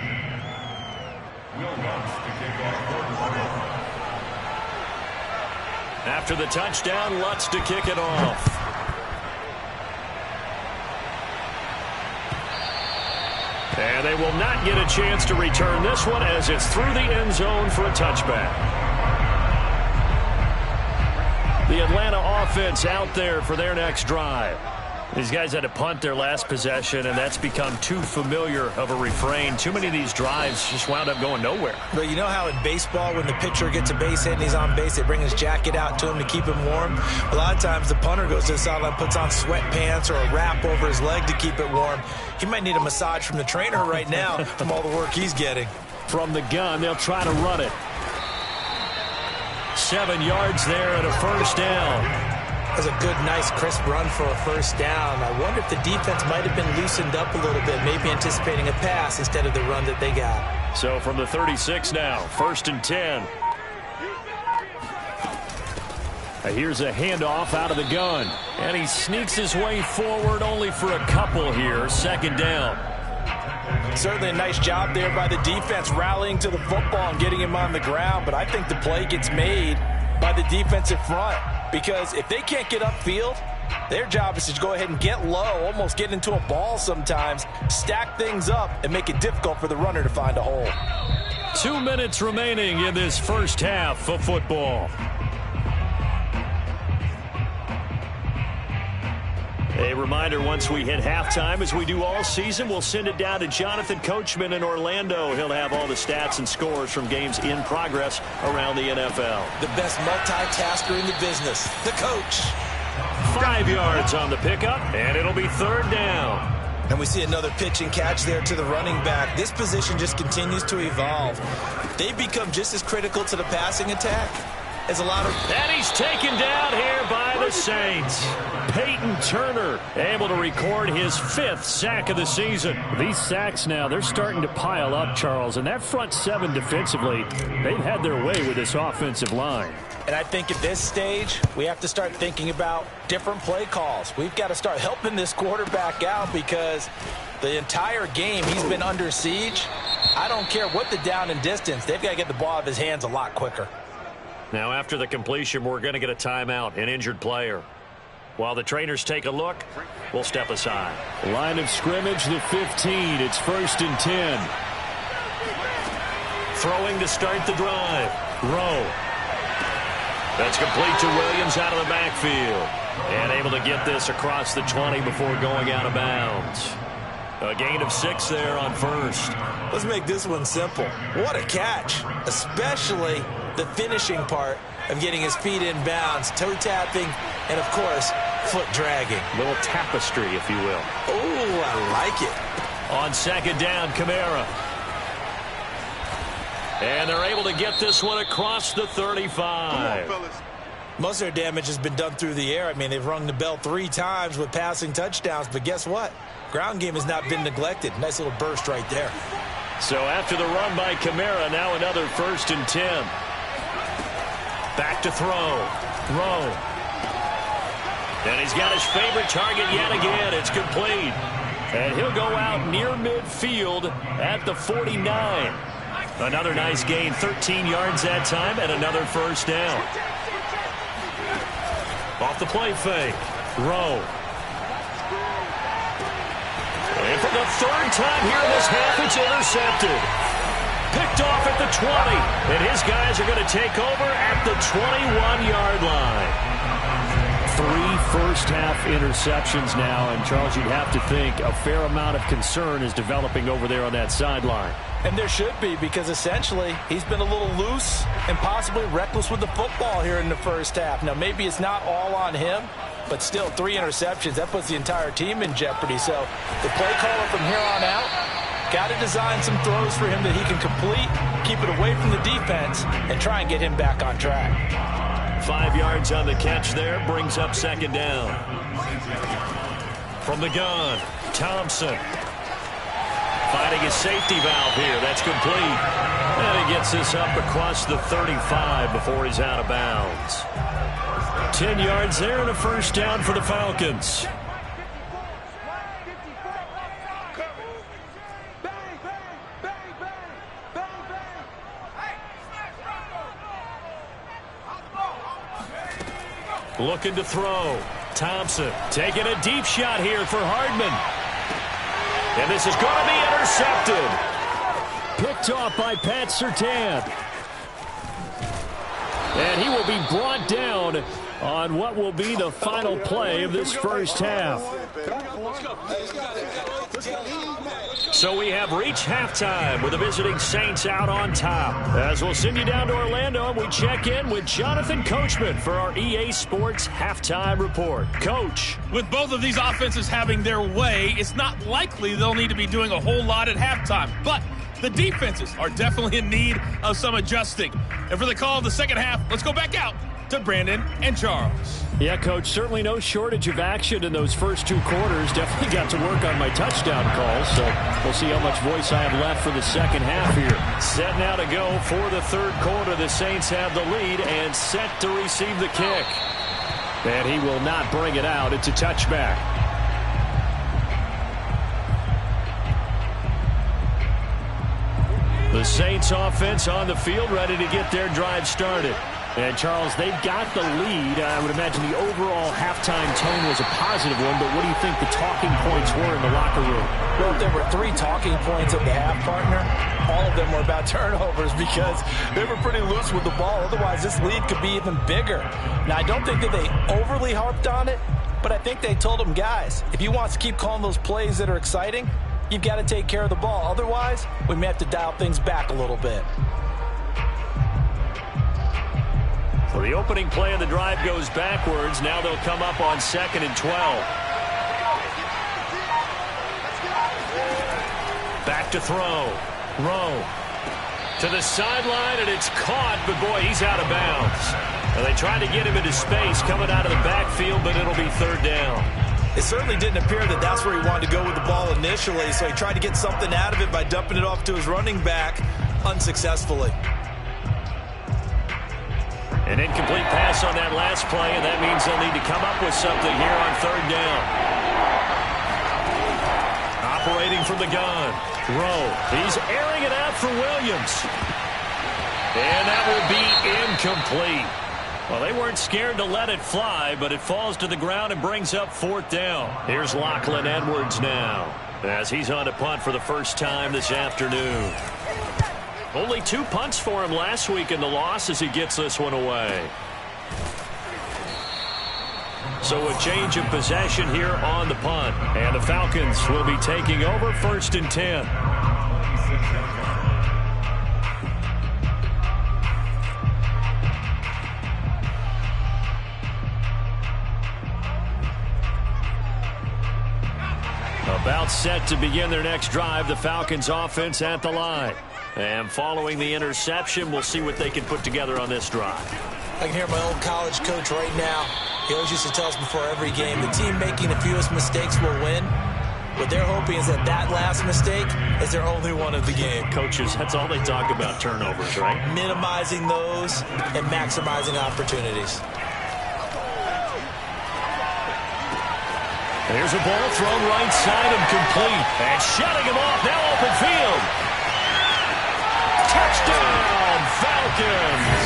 Will Lutz to kick off. After the touchdown, Lutz to kick it off. And they will not get a chance to return this one as it's through the end zone for a touchback. The Atlanta offense out there for their next drive. These guys had to punt their last possession, and that's become too familiar of a refrain. Too many of these drives just wound up going nowhere. But you know how in baseball, when the pitcher gets a base hit and he's on base, they bring his jacket out to him to keep him warm? A lot of times the punter goes to the sideline, puts on sweatpants or a wrap over his leg to keep it warm. He might need a massage from the trainer right now from all the work he's getting. From the gun, they'll try to run it. 7 yards there and a first down. That was a good, nice, crisp run for a first down. I wonder if the defense might have been loosened up a little bit, maybe anticipating a pass instead of the run that they got. So from the 36 now, 1st and 10. Here's a handoff out of the gun. And he sneaks his way forward only for a couple here. 2nd down. Certainly a nice job there by the defense rallying to the football and getting him on the ground. But I think the play gets made by the defensive front. Because if they can't get upfield, their job is to go ahead and get low, almost get into a ball sometimes, stack things up, and make it difficult for the runner to find a hole. 2 minutes remaining in this first half of football. A reminder, once we hit halftime, as we do all season, we'll send it down to Jonathan Coachman in Orlando. He'll have all the stats and scores from games in progress around the NFL. The best multitasker in the business, the coach. 5 yards on the pickup, and it'll be 3rd down. And we see another pitch and catch there to the running back. This position just continues to evolve. They become just as critical to the passing attack as a lot of... And he's taken down here by the Saints. Peyton Turner able to record his 5th sack of the season. These sacks now, they're starting to pile up, Charles. And that front 7 defensively, they've had their way with this offensive line. And I think at this stage, we have to start thinking about different play calls. We've got to start helping this quarterback out because the entire game he's been under siege. I don't care what the down and distance. They've got to get the ball out of his hands a lot quicker. Now, after the completion, we're going to get a timeout, an injured player. While the trainers take a look, we'll step aside. Line of scrimmage, the 15. It's 1st and 10. Throwing to start the drive. Rowe. That's complete to Williams out of the backfield. And able to get this across the 20 before going out of bounds. A gain of 6 there on 1st. Let's make this one simple. What a catch, especially the finishing part of getting his feet in bounds, toe tapping, and of course, foot dragging. A little tapestry, if you will. Oh, I like it. On 2nd down, Kamara. And they're able to get this one across the 35. Come on, fellas. Most of their damage has been done through the air. I mean, they've rung the bell 3 times with passing touchdowns, but guess what? Ground game has not been neglected. Nice little burst right there. So after the run by Kamara, now another 1st and 10. Back to throw. Rowe. And he's got his favorite target yet again. It's complete. And he'll go out near midfield at the 49. Another nice gain, 13 yards that time, and another 1st down. Off the play fake. Rowe. And for the 3rd time here in this half, it's intercepted. Picked off at the 20. And his guys are going to take over at the 21-yard line. 3 first-half interceptions now. And, Charles, you'd have to think a fair amount of concern is developing over there on that sideline. And there should be, because essentially he's been a little loose and possibly reckless with the football here in the first half. Now, maybe it's not all on him, but still 3 interceptions. That puts the entire team in jeopardy. So the play caller from here on out got to design some throws for him that he can complete, keep it away from the defense, and try and get him back on track. 5 yards on the catch there, brings up 2nd down. From the gun, Thompson. Finding his safety valve here. That's complete. And he gets this up across the 35 before he's out of bounds. 10 yards there and a 1st down for the Falcons. Looking to throw. Thompson taking a deep shot here for Hardman. And this is going to be intercepted. Picked off by Pat Surtain. And he will be brought down on what will be the final play of this first half. So we have reached halftime with the visiting Saints out on top. As we'll send you down to Orlando, and we check in with Jonathan Coachman for our EA Sports Halftime Report. Coach. With both of these offenses having their way, it's not likely they'll need to be doing a whole lot at halftime. But the defenses are definitely in need of some adjusting. And for the call of the second half, let's go back out to Brandon and Charles. Yeah, Coach, certainly no shortage of action in those first two quarters. Definitely got to work on my touchdown calls, so we'll see how much voice I have left for the second half here. Set now to go for the third quarter. The Saints have the lead and set to receive the kick. And he will not bring it out. It's a touchback. The Saints offense on the field, ready to get their drive started. And, Charles, they've got the lead. I would imagine the overall halftime tone was a positive one, but what do you think the talking points were in the locker room? Well, if there were 3 talking points at the half, partner, all of them were about turnovers because they were pretty loose with the ball. Otherwise, this lead could be even bigger. Now, I don't think that they overly harped on it, but I think they told them, guys, if you want to keep calling those plays that are exciting, you've got to take care of the ball. Otherwise, we may have to dial things back a little bit. So the opening play of the drive goes backwards. Now they'll come up on 2nd and 12. Back to throw. Rowe to the sideline, and it's caught, but boy, he's out of bounds. And they tried to get him into space coming out of the backfield, but it'll be third down. It certainly didn't appear that that's where he wanted to go with the ball initially, so he tried to get something out of it by dumping it off to his running back unsuccessfully. An incomplete pass on that last play, and that means they'll need to come up with something here on third down. Operating from the gun. Rowe. He's airing it out for Williams. And that will be incomplete. Well, they weren't scared to let it fly, but it falls to the ground and brings up fourth down. Here's Lachlan Edwards now, as he's on to punt for the first time this afternoon. Only 2 punts for him last week in the loss as he gets this one away. So a change of possession here on the punt. And the Falcons will be taking over 1st and 10. About set to begin their next drive, the Falcons offense at the line. And following the interception, we'll see what they can put together on this drive. I can hear my old college coach right now. He always used to tell us before every game, the team making the fewest mistakes will win. What they're hoping is that that last mistake is their only one of the game. Coaches, that's all they talk about, turnovers, right? Minimizing those and maximizing opportunities. There's a ball thrown right side and complete. And shutting him off, now open field. Touchdown, Falcons!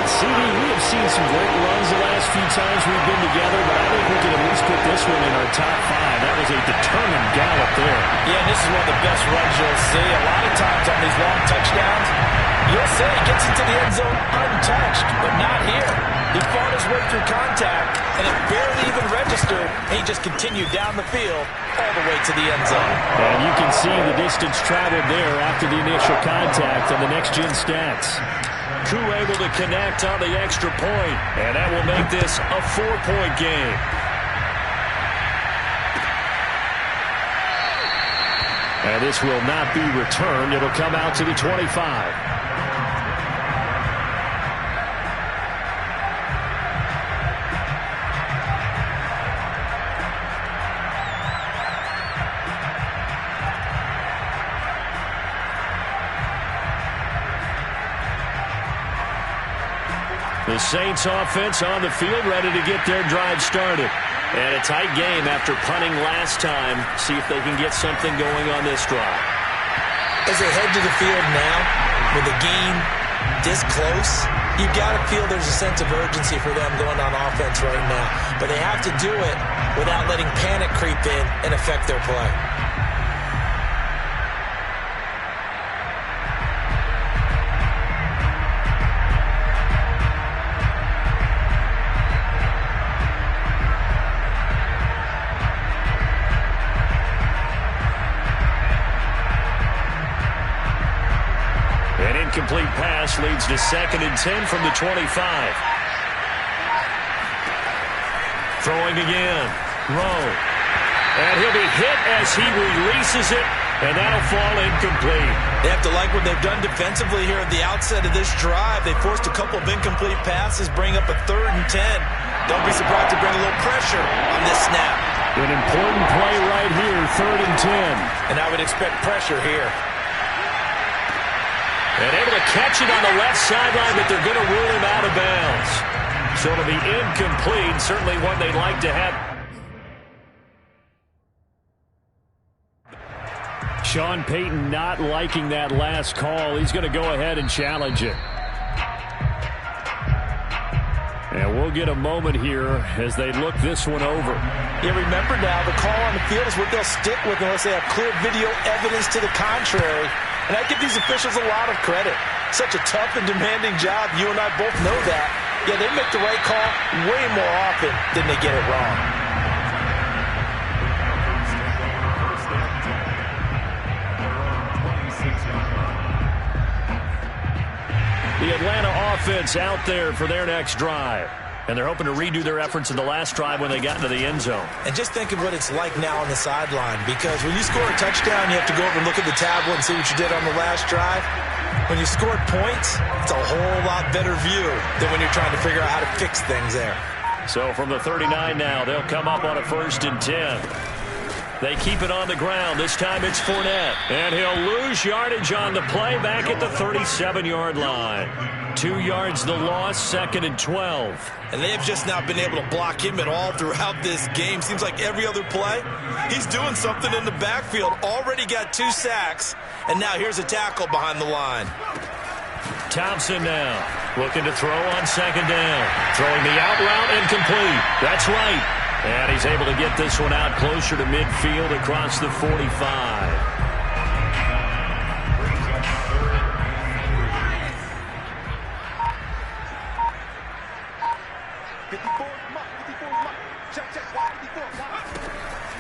CD, we have seen some great runs the last few times we've been together, but I think we can at least put this one in our top 5. That was a determined gallop there. Yeah, this is one of the best runs you'll see. A lot of times on these long touchdowns, you'll say he gets into the end zone untouched, but not here. He fought his way through contact, and it barely even registered, and he just continued down the field all the way to the end zone. And you can see the distance traveled there after the initial contact on the next-gen stats. Koo able to connect on the extra point, and that will make this a 4-point game. And this will not be returned. It'll come out to the 25. The Saints offense on the field, ready to get their drive started. And a tight game after punting last time. See if they can get something going on this drive. As they head to the field now, with the game this close, you've got to feel there's a sense of urgency for them going on offense right now. But they have to do it without letting panic creep in and affect their play. incomplete pass leads to 2nd and 10 from the 25. Throwing again. Rowe. And he'll be hit as he releases it, and that'll fall incomplete. They have to like what they've done defensively here at the outset of this drive. They forced a couple of incomplete passes, bring up a 3rd and 10. Don't be surprised to bring a little pressure on this snap. An important play right here, 3rd and 10. And I would expect pressure here. And able to catch it on the left sideline, but they're going to rule him out of bounds. So it'll be incomplete, certainly one they'd like to have. Sean Payton not liking that last call. He's going to go ahead and challenge it. And we'll get a moment here as they look this one over. Yeah, remember now, the call on the field is what they'll stick with unless they have clear video evidence to the contrary. And I give these officials a lot of credit. Such a tough and demanding job. You and I both know that. Yeah, they make the right call way more often than they get it wrong. The Atlanta offense out there for their next drive. And they're hoping to redo their efforts in the last drive when they got into the end zone. And just think of what it's like now on the sideline. Because when you score a touchdown, you have to go over and look at the tablet and see what you did on the last drive. When you scored points, it's a whole lot better view than when you're trying to figure out how to fix things there. So from the 39 now, they'll come up on a 1st and 10. They keep it on the ground. This time it's Fournette. And he'll lose yardage on the play back at the 37-yard line. 2 yards the loss, 2nd and 12. And they've just not been able to block him at all throughout this game. Seems like every other play, he's doing something in the backfield. Already got 2 sacks. And now here's a tackle behind the line. Thompson now looking to throw on 2nd down. Throwing the out route incomplete. That's right. And he's able to get this one out closer to midfield across the 45.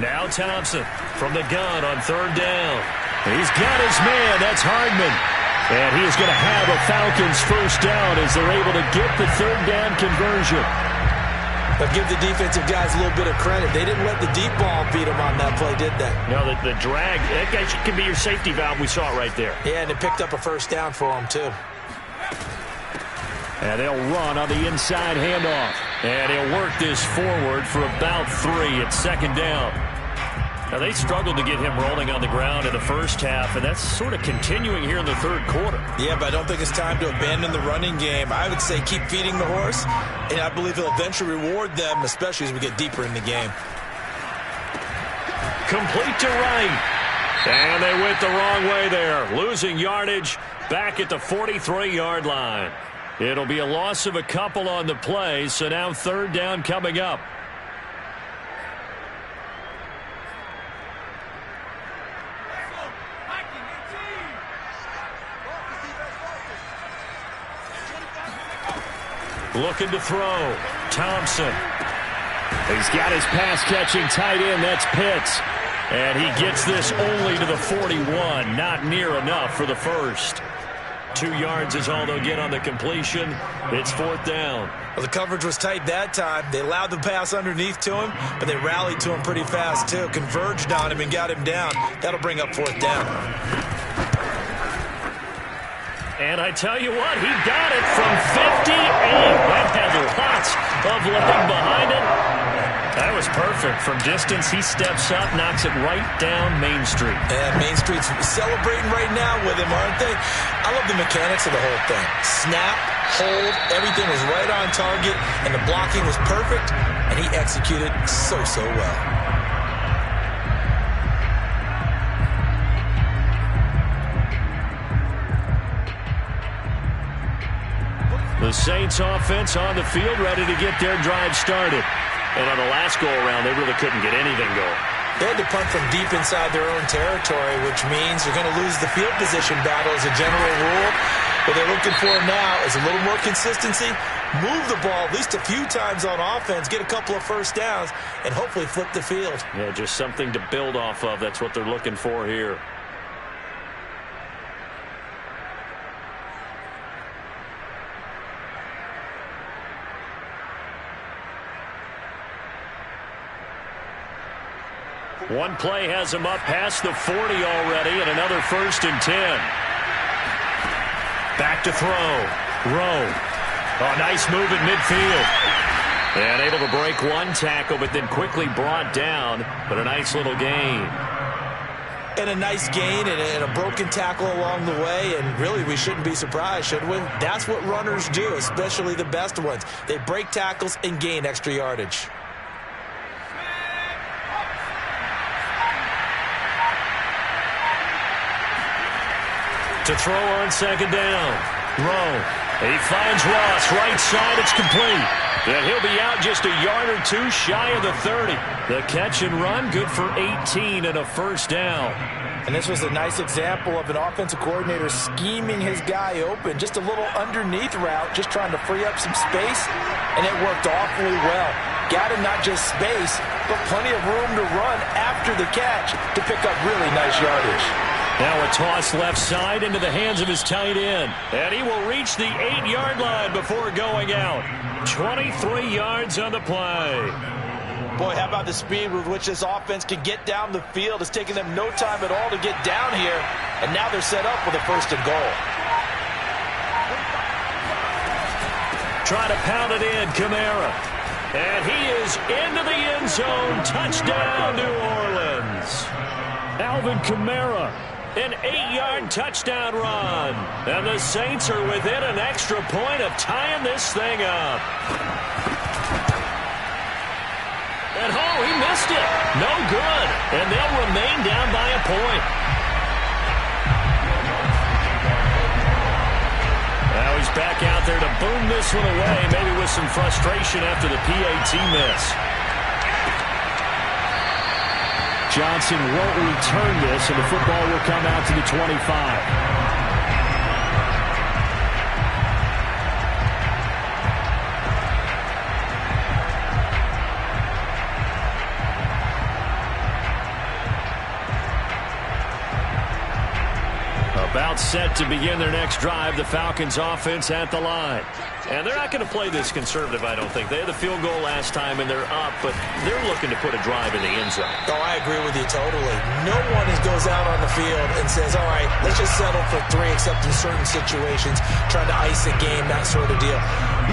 Now Thompson from the gun on 3rd down. He's got his man. That's Hardman. And he is going to have a Falcons 1st down as they're able to get the 3rd down conversion. But give the defensive guys a little bit of credit. They didn't let the deep ball beat them on that play, did they? No, the drag, that can be your safety valve. We saw it right there. Yeah, and it picked up a 1st down for them, too. And they'll run on the inside handoff. And he'll work this forward for about 3 at 2nd down. Now, they struggled to get him rolling on the ground in the first half, and that's sort of continuing here in the 3rd quarter. Yeah, but I don't think it's time to abandon the running game. I would say keep feeding the horse, and I believe he'll eventually reward them, especially as we get deeper in the game. Complete to right. And they went the wrong way there, losing yardage back at the 43-yard line. It'll be a loss of a couple on the play, so now 3rd down coming up. Looking to throw. Thompson. He's got his pass-catching tight end. That's Pitts. And he gets this only to the 41. Not near enough for the 1st. 2 yards is all they'll get on the completion. It's 4th down. Well, the coverage was tight that time. They allowed the pass underneath to him, but they rallied to him pretty fast, too. Converged on him and got him down. That'll bring up 4th down. And I tell you what, he got it from 58. That had lots of leg behind it. That was perfect. From distance, he steps up, knocks it right down Main Street. And Main Street's celebrating right now with him, aren't they? I love the mechanics of the whole thing. Snap, hold, everything was right on target, and the blocking was perfect, and he executed so well. The Saints offense on the field, ready to get their drive started. And on the last go-around, they really couldn't get anything going. They had to punt from deep inside their own territory, which means they're going to lose the field position battle as a general rule. What they're looking for now is a little more consistency, move the ball at least a few times on offense, get a couple of 1st downs, and hopefully flip the field. Yeah, just something to build off of. That's what they're looking for here. One play has him up past the 40 already, and another 1st and 10. Back to throw. Rowe. Oh, nice move at midfield. And able to break one tackle, but then quickly brought down. But a nice little gain. And a nice gain and a broken tackle along the way. And really, we shouldn't be surprised, should we? That's what runners do, especially the best ones. They break tackles and gain extra yardage. To throw on 2nd down. Rowe. He finds Ross. Right side. It's complete. And he'll be out just a yard or two shy of the 30. The catch and run, good for 18 and a 1st down. And this was a nice example of an offensive coordinator scheming his guy open. Just a little underneath route, just trying to free up some space. And it worked awfully well. Got him not just space, but plenty of room to run after the catch to pick up really nice yardage. Now a toss left side into the hands of his tight end. And he will reach the 8-yard line before going out. 23 yards on the play. Boy, how about the speed with which this offense can get down the field? It's taken them no time at all to get down here. And now they're set up with a 1st and goal. Try to pound it in, Kamara. And he is into the end zone. Touchdown, New Orleans. Alvin Kamara. An 8-yard touchdown run. And the Saints are within an extra point of tying this thing up. And he missed it. No good. And they'll remain down by a point. Now he's back out there to boom this one away, maybe with some frustration after the PAT miss. Johnson won't return this, and the football will come out to the 25. About set to begin their next drive, the Falcons offense at the line. And they're not going to play this conservative, I don't think. They had the field goal last time, and they're up, but they're looking to put a drive in the end zone. Oh, I agree with you totally. No one goes out on the field and says, all right, let's just settle for 3, except in certain situations, trying to ice a game, that sort of deal.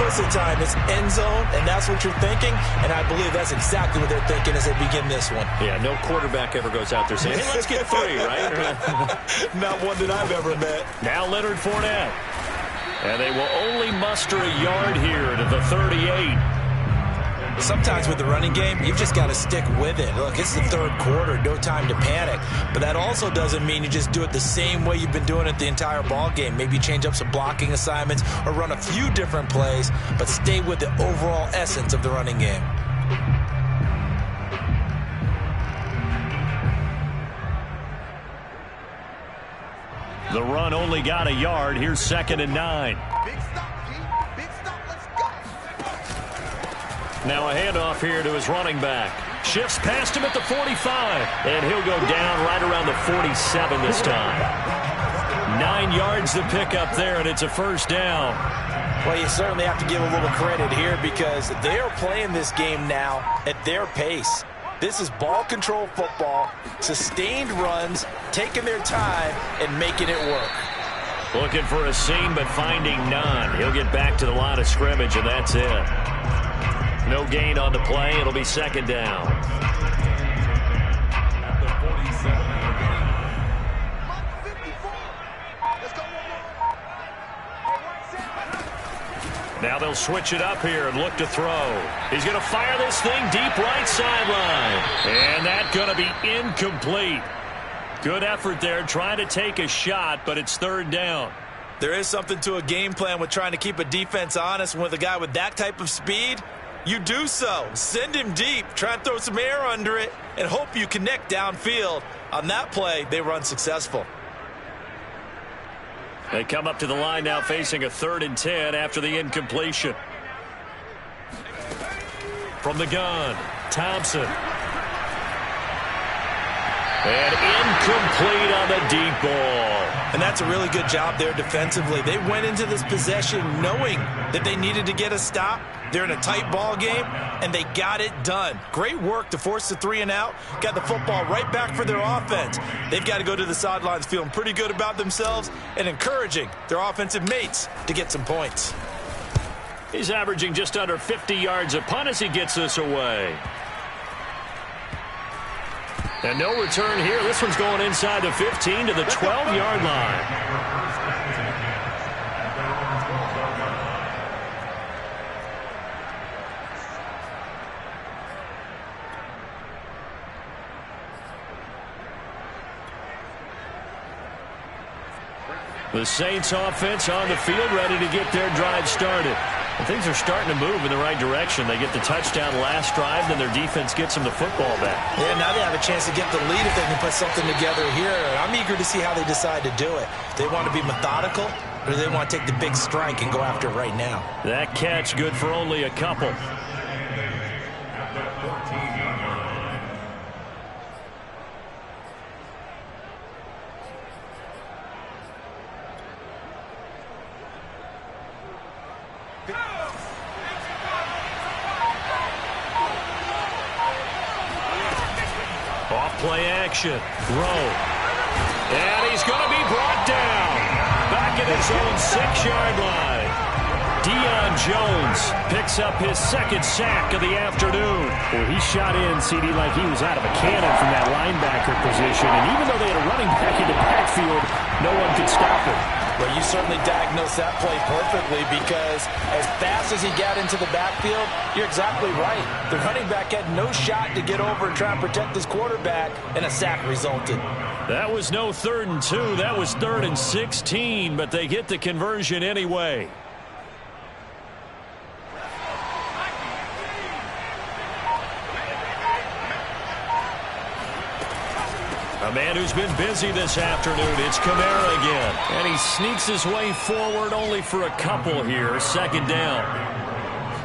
Most of the time, it's end zone, and that's what you're thinking, and I believe that's exactly what they're thinking as they begin this one. Yeah, no quarterback ever goes out there saying, hey, let's get 3, right? Not one that I've ever met. Now Leonard Fournette. And they will only muster a yard here to the 38. Sometimes with the running game, you've just got to stick with it. Look, it's the 3rd quarter, no time to panic. But that also doesn't mean you just do it the same way you've been doing it the entire ball game. Maybe change up some blocking assignments or run a few different plays, but stay with the overall essence of the running game. The run only got a yard. Here's 2nd and 9. Big stop, G. Big stop. Let's go. Now a handoff here to his running back. Shifts past him at the 45. And he'll go down right around the 47 this time. 9 yards to pick up there, and it's a 1st down. Well, you certainly have to give a little credit here because they are playing this game now at their pace. This is ball control football, sustained runs, taking their time, and making it work. Looking for a seam, but finding none. He'll get back to the line of scrimmage, and that's it. No gain on the play. It'll be 2nd down. At the 47-yard line. Now they'll switch it up here and look to throw. He's going to fire this thing deep right sideline. And that's going to be incomplete. Good effort there trying to take a shot, but it's 3rd down. There is something to a game plan with trying to keep a defense honest. With a guy with that type of speed, you do so. Send him deep. Try and throw some air under it and hope you connect downfield. On that play, they run successful. They come up to the line now facing a 3rd and 10 after the incompletion. From the gun, Thompson. And incomplete on the deep ball. And that's a really good job there defensively. They went into this possession knowing that they needed to get a stop, They're in a tight ball game, and they got it done. Great work to force the 3 and out. Got the football right back for their offense. They've got to go to the sidelines feeling pretty good about themselves and encouraging their offensive mates to get some points. He's averaging just under 50 yards a punt as he gets this away. And no return here. This one's going inside the 15 to the 12-yard line. The Saints offense on the field, ready to get their drive started. And things are starting to move in the right direction. They get the touchdown last drive, then their defense gets them the football back. Yeah, now they have a chance to get the lead if they can put something together here. I'm eager to see how they decide to do it. If they want to be methodical, or do they want to take the big strike and go after it right now? That catch good for only a couple. Play action. Rowe. And he's going to be brought down. Back at his own 6-yard line. Deion Jones picks up his second sack of the afternoon. Well, he shot in, CD, like he was out of a cannon from that linebacker position. And even though they had a running back in the backfield, no one could stop him. Well, you certainly diagnosed that play perfectly because as fast as he got into the backfield, you're exactly right. The running back had no shot to get over and try and protect his quarterback, and a sack resulted. That was no 3rd and 2. That was 3rd and 16, but they get the conversion anyway. A man who's been busy this afternoon, it's Kamara again. And he sneaks his way forward only for a couple here. 2nd down.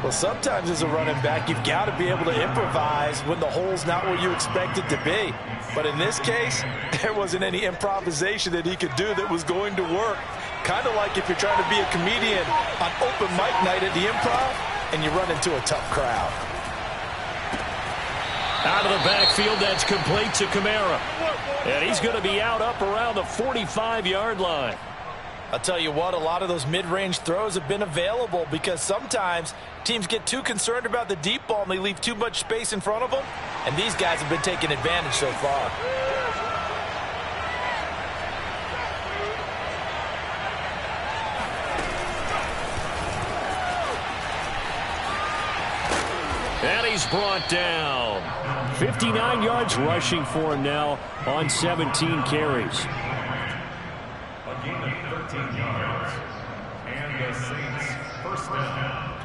Well, sometimes as a running back, you've got to be able to improvise when the hole's not what you expect it to be. But in this case, there wasn't any improvisation that he could do that was going to work. Kind of like if you're trying to be a comedian on open mic night at the Improv and you run into a tough crowd. Out of the backfield, that's complete to Kamara. And he's going to be out up around the 45-yard line. I'll tell you what, a lot of those mid-range throws have been available because sometimes teams get too concerned about the deep ball and they leave too much space in front of them. And these guys have been taking advantage so far. And he's brought down. 59 yards rushing for him now on 17 carries. A gain of 13 yards. And the Saints first down.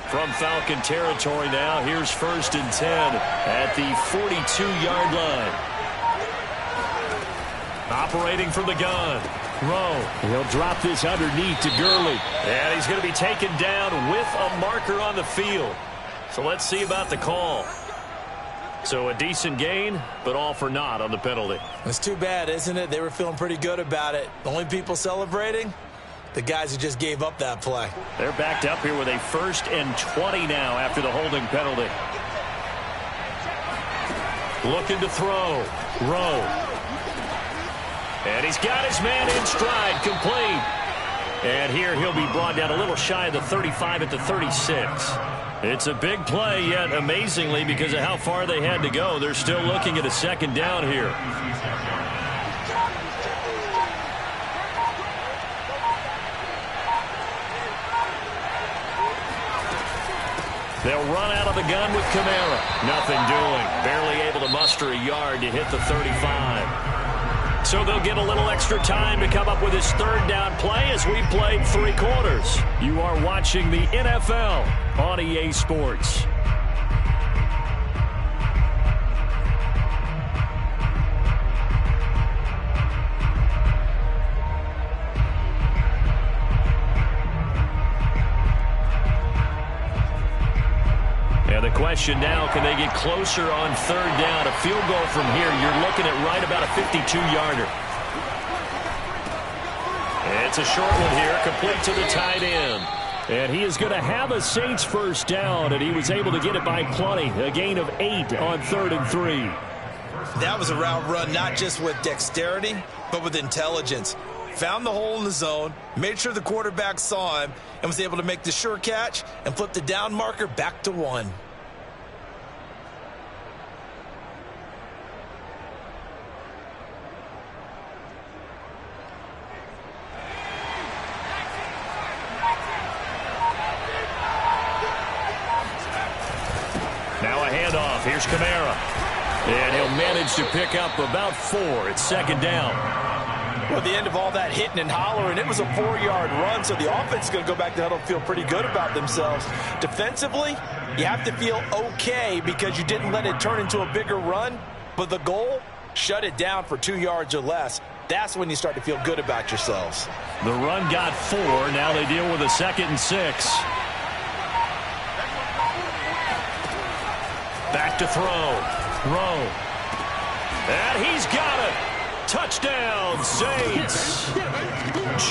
From Falcon territory now, here's 1st and 10 at the 42-yard line. Operating from the gun. Rowe. He'll drop this underneath to Gurley. And he's going to be taken down with a marker on the field. So let's see about the call. So a decent gain, but all for naught on the penalty. It's too bad, isn't it? They were feeling pretty good about it. The only people celebrating, the guys who just gave up that play. They're backed up here with a 1st and 20 now after the holding penalty. Looking to throw. Rowe. And he's got his man in stride, complete. And here he'll be brought down a little shy of the 35 at the 36. It's a big play, yet amazingly, because of how far they had to go, they're still looking at a 2nd down here. They'll run out of the gun with Kamara. Nothing doing. Barely able to muster a yard to hit the 35. So they'll get a little extra time to come up with his 3rd down play as we played 3 quarters. You are watching the NFL on EA Sports. And the question now, can they get closer on 3rd down? A field goal from here, you're looking at right about a 52-yarder. It's a short one here, complete to the tight end. And he is going to have a Saints first down, and he was able to get it by plenty. A gain of 8 on 3rd and 3. That was a route run not just with dexterity, but with intelligence. Found the hole in the zone, made sure the quarterback saw him, and was able to make the sure catch and flip the down marker back to 1. Now a handoff. Here's Kamara. And he'll manage to pick up about 4. It's 2nd down. Well, at the end of all that hitting and hollering, it was a 4-yard run, so the offense is going to go back to huddle and feel pretty good about themselves. Defensively, you have to feel okay because you didn't let it turn into a bigger run, but the goal, shut it down for 2 yards or less. That's when you start to feel good about yourselves. The run got 4. Now they deal with a 2nd and 6. Back to throw. Rowe. And he's got it. Touchdown, Saints.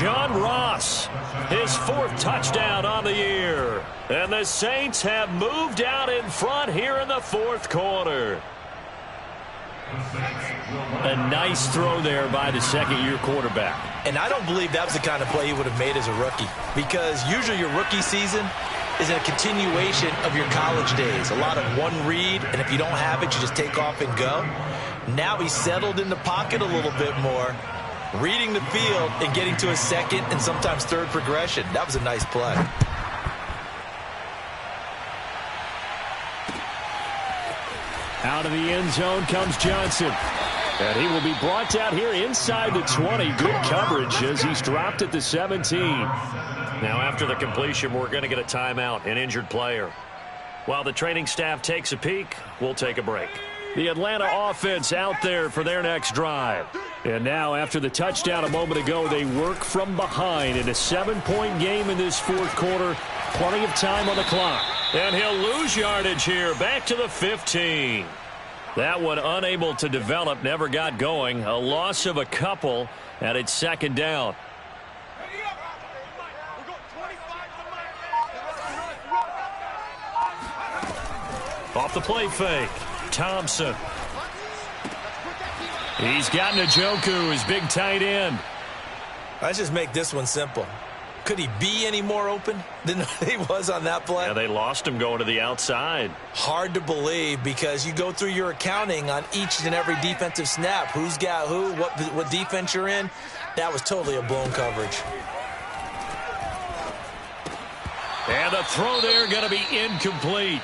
John Ross, his 4th touchdown on the year. And the Saints have moved out in front here in the 4th quarter. A nice throw there by the 2nd-year quarterback. And I don't believe that was the kind of play he would have made as a rookie, because usually your rookie season is a continuation of your college days. A lot of one read, and if you don't have it, you just take off and go. Now he's settled in the pocket a little bit more, reading the field and getting to a 2nd and sometimes 3rd progression. That was a nice play. Out of the end zone comes Johnson. And he will be brought down here inside the 20. Good coverage as he's dropped at the 17. Now after the completion, we're going to get a timeout, an injured player. While the training staff takes a peek, we'll take a break. The Atlanta offense out there for their next drive. And now after the touchdown a moment ago, they work from behind in a 7-point game in this 4th quarter. Plenty of time on the clock. And he'll lose yardage here, back to the 15. That one unable to develop, never got going. A loss of a couple, and it's 2nd down. Off the play fake, Thompson. He's got Njoku, his big tight end. Let's just make this one simple. Could he be any more open than he was on that play? Yeah, they lost him going to the outside. Hard to believe, because you go through your accounting on each and every defensive snap. Who's got who, what defense you're in. That was totally a blown coverage. And the throw there going to be incomplete.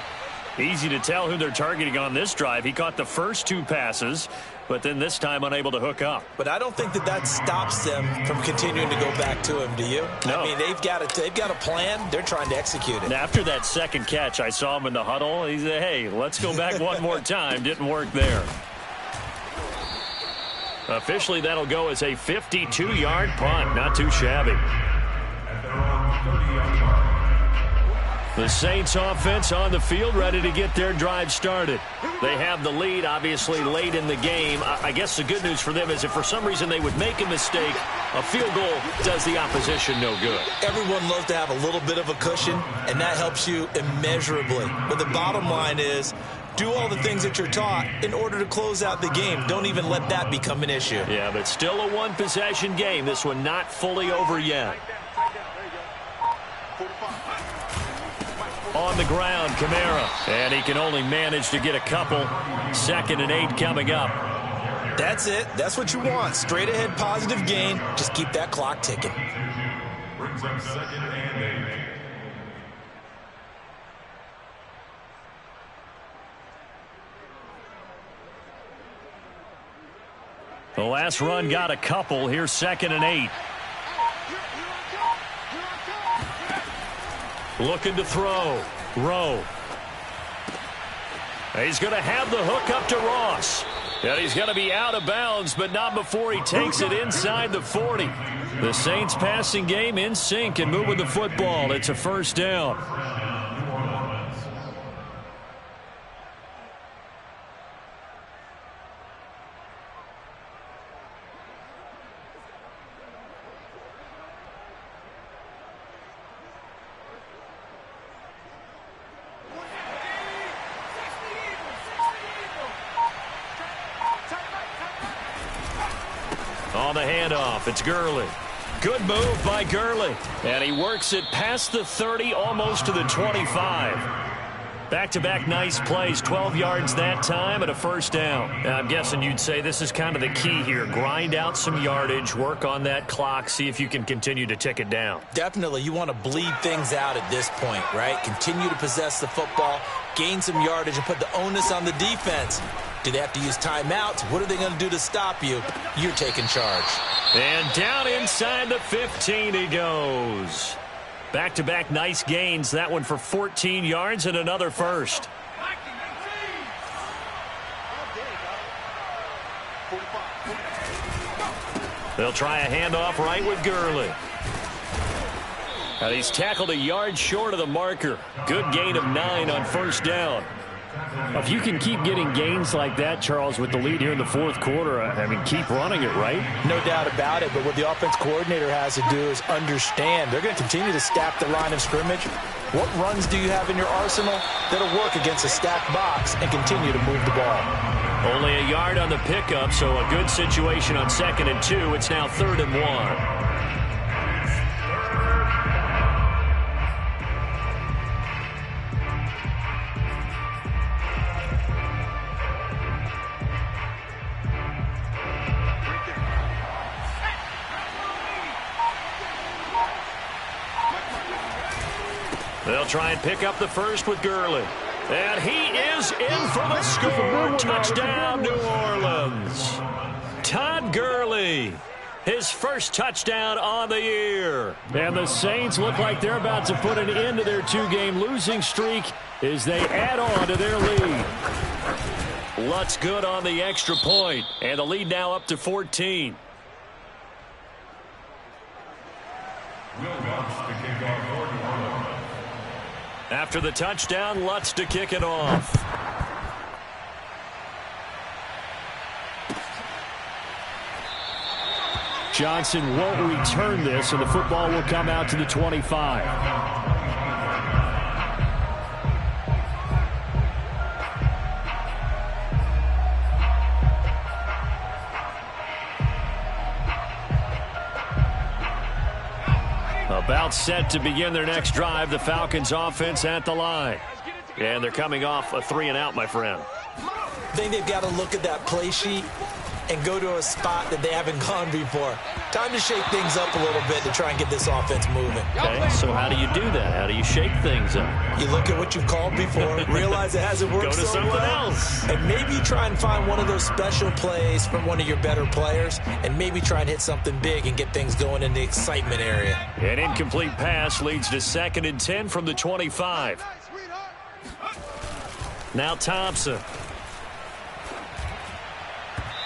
Easy to tell who they're targeting on this drive. He caught the first 2 passes, but then this time unable to hook up. But I don't think that stops them from continuing to go back to him, do you? No. I mean, they've got a plan. They're trying to execute it. And after that 2nd catch, I saw him in the huddle. He said, hey, let's go back one more time. Didn't work there. Officially, that'll go as a 52-yard punt. Not too shabby. The Saints offense on the field, ready to get their drive started. They have the lead, obviously, late in the game. I guess the good news for them is if for some reason they would make a mistake, a field goal does the opposition no good. Everyone loves to have a little bit of a cushion, and that helps you immeasurably. But the bottom line is, do all the things that you're taught in order to close out the game. Don't even let that become an issue. Yeah, but still a one-possession game. This one not fully over yet. On the ground, Kamara. And he can only manage to get a couple. 2nd and 8 coming up. That's it. That's what you want. Straight ahead positive gain. Just keep that clock ticking. Brings up 2nd and 8. The last run got a couple. Here's 2nd and 8. Looking to throw. Rowe. He's going to have the hook up to Ross. And he's going to be out of bounds, but not before he takes it inside the 40. The Saints passing game in sync and moving the football. It's a 1st down. On the handoff, it's Gurley. Good move by Gurley. And he works it past the 30, almost to the 25. Back-to-back nice plays, 12 yards that time and a first down. Now, I'm guessing you'd say this is kind of the key here. Grind out some yardage, work on that clock, see if you can continue to tick it down. Definitely. You want to bleed things out at this point, right? Continue to possess the football, gain some yardage, and put the onus on the defense. Do they have to use timeouts? What are they going to do to stop you? You're taking charge. And down inside the 15 he goes. Back-to-back nice gains. That one for 14 yards and another first. They'll try a handoff right with Gurley. And he's tackled a yard short of the marker. Good gain of 9 on first down. If you can keep getting gains like that, Charles, with the lead here in the fourth quarter, I mean, keep running it, right? No doubt about it, but what the offense coordinator has to do is understand they're going to continue to stack the line of scrimmage. What runs do you have in your arsenal that'll work against a stacked box and continue to move the ball? Only a yard on the pickup, so a good situation on 2nd and 2. It's now 3rd and 1. They'll try and pick up the first with Gurley. And he is in for the score. Touchdown, New Orleans. Todd Gurley, his first touchdown on the year. And the Saints look like they're about to put an end to their 2-game losing streak as they add on to their lead. Lutz good on the extra point, and the lead now up to 14. After the touchdown, Lutz to kick it off. Johnson won't return this, and the football will come out to the 25. About set to begin their next drive, the Falcons offense at the line. And they're coming off a 3-and-out, my friend. I think they've got to look at that play sheet and go to a spot that they haven't gone before. Time to shake things up a little bit to try and get this offense moving. Okay, so how do you do that? How do you shake things up? You look at what you've called before, realize it hasn't worked Go to so someone well, else. and maybe try and find one of those special plays from one of your better players, and maybe try and hit something big and get things going in the excitement area. An incomplete pass leads to 2nd and 10 from the 25. Now Thompson.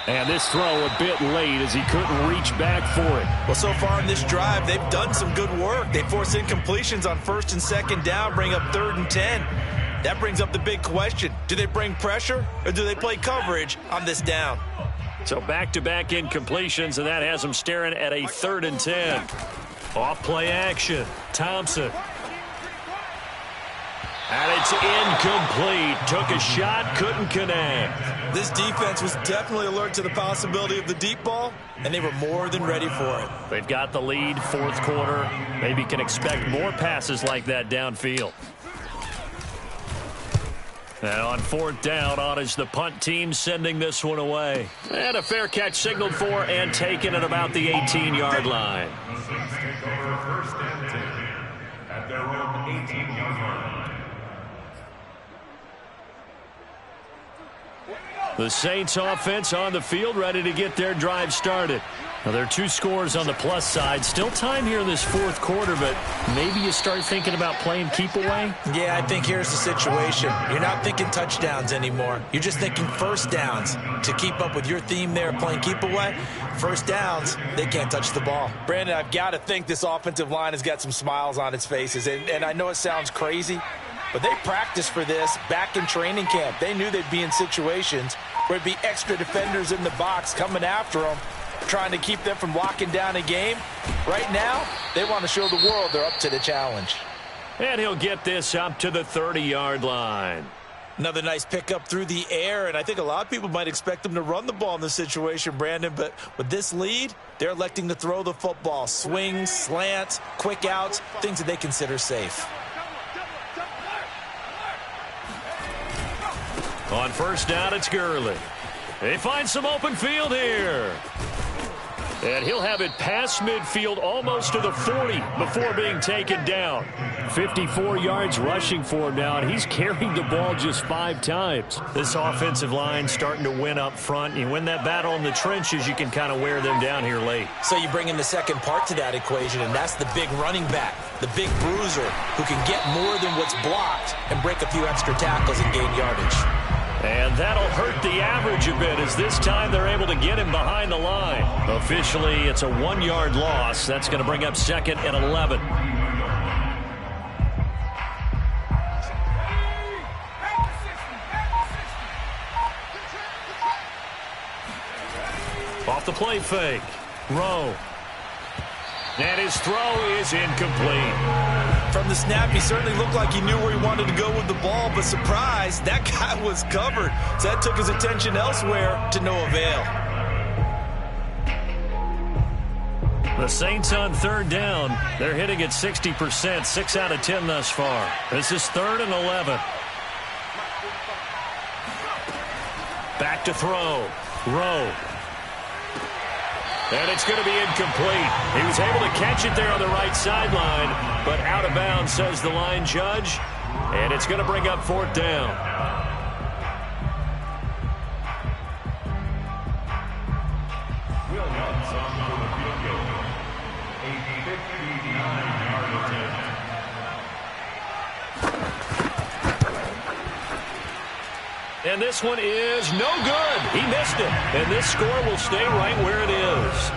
And this throw a bit late as he couldn't reach back for it. Well, so far in this drive, they've done some good work. They force incompletions on 1st and 2nd down, bring up 3rd and 10. That brings up the big question. Do they bring pressure or do they play coverage on this down? So back-to-back incompletions, and that has them staring at a 3rd and 10. Off-play action. Thompson. And it's incomplete. Took a shot, couldn't connect. This defense was definitely alert to the possibility of the deep ball, and they were more than ready for it. They've got the lead, fourth quarter. Maybe can expect more passes like that downfield. And on 4th down, on is the punt team sending this one away. And a fair catch signaled for and taken at about the 18-yard line. The Saints take over 1st and 10 at their own 18-yard line. The Saints offense on the field, ready to get their drive started. Now, there are 2 scores on the plus side. Still time here in this fourth quarter, but maybe you start thinking about playing keep away? Yeah, I think here's the situation. You're not thinking touchdowns anymore. You're just thinking first downs. To keep up with your theme there, playing keep away, first downs, they can't touch the ball. Brandon, I've got to think this offensive line has got some smiles on its faces. And I know it sounds crazy, but they practiced for this back in training camp. They knew they'd be in situations where there'd be extra defenders in the box coming after them, trying to keep them from locking down a game. Right now, they want to show the world they're up to the challenge. And he'll get this up to the 30-yard line. Another nice pickup through the air, and I think a lot of people might expect them to run the ball in this situation, Brandon, but with this lead, they're electing to throw the football. Swings, slants, quick outs, things that they consider safe. On first down, it's Gurley. They find some open field here. And he'll have it past midfield almost to the 40 before being taken down. 54 yards rushing for him now, and he's carried the ball just 5 times. This offensive line starting to win up front. You win that battle in the trenches, you can kind of wear them down here late. So you bring in the second part to that equation, and that's the big running back, the big bruiser who can get more than what's blocked and break a few extra tackles and gain yardage. And that'll hurt the average a bit as this time they're able to get him behind the line. Officially, it's a 1-yard loss. That's going to bring up 2nd and 11. Off the play fake. Rowe. And his throw is incomplete. From the snap, he certainly looked like he knew where he wanted to go with the ball, but surprise, that guy was covered. So that took his attention elsewhere to no avail. The Saints on third down. They're hitting at 60%, 6 out of 10 thus far. This is 3rd and 11. Back to throw. Rowe. And it's going to be incomplete. He was able to catch it there on the right sideline, but out of bounds, says the line judge. And it's going to bring up 4th down. Williams on for the field goal. A 59-yard attempt. And this one is no good. He missed it. And this score will stay right where it is.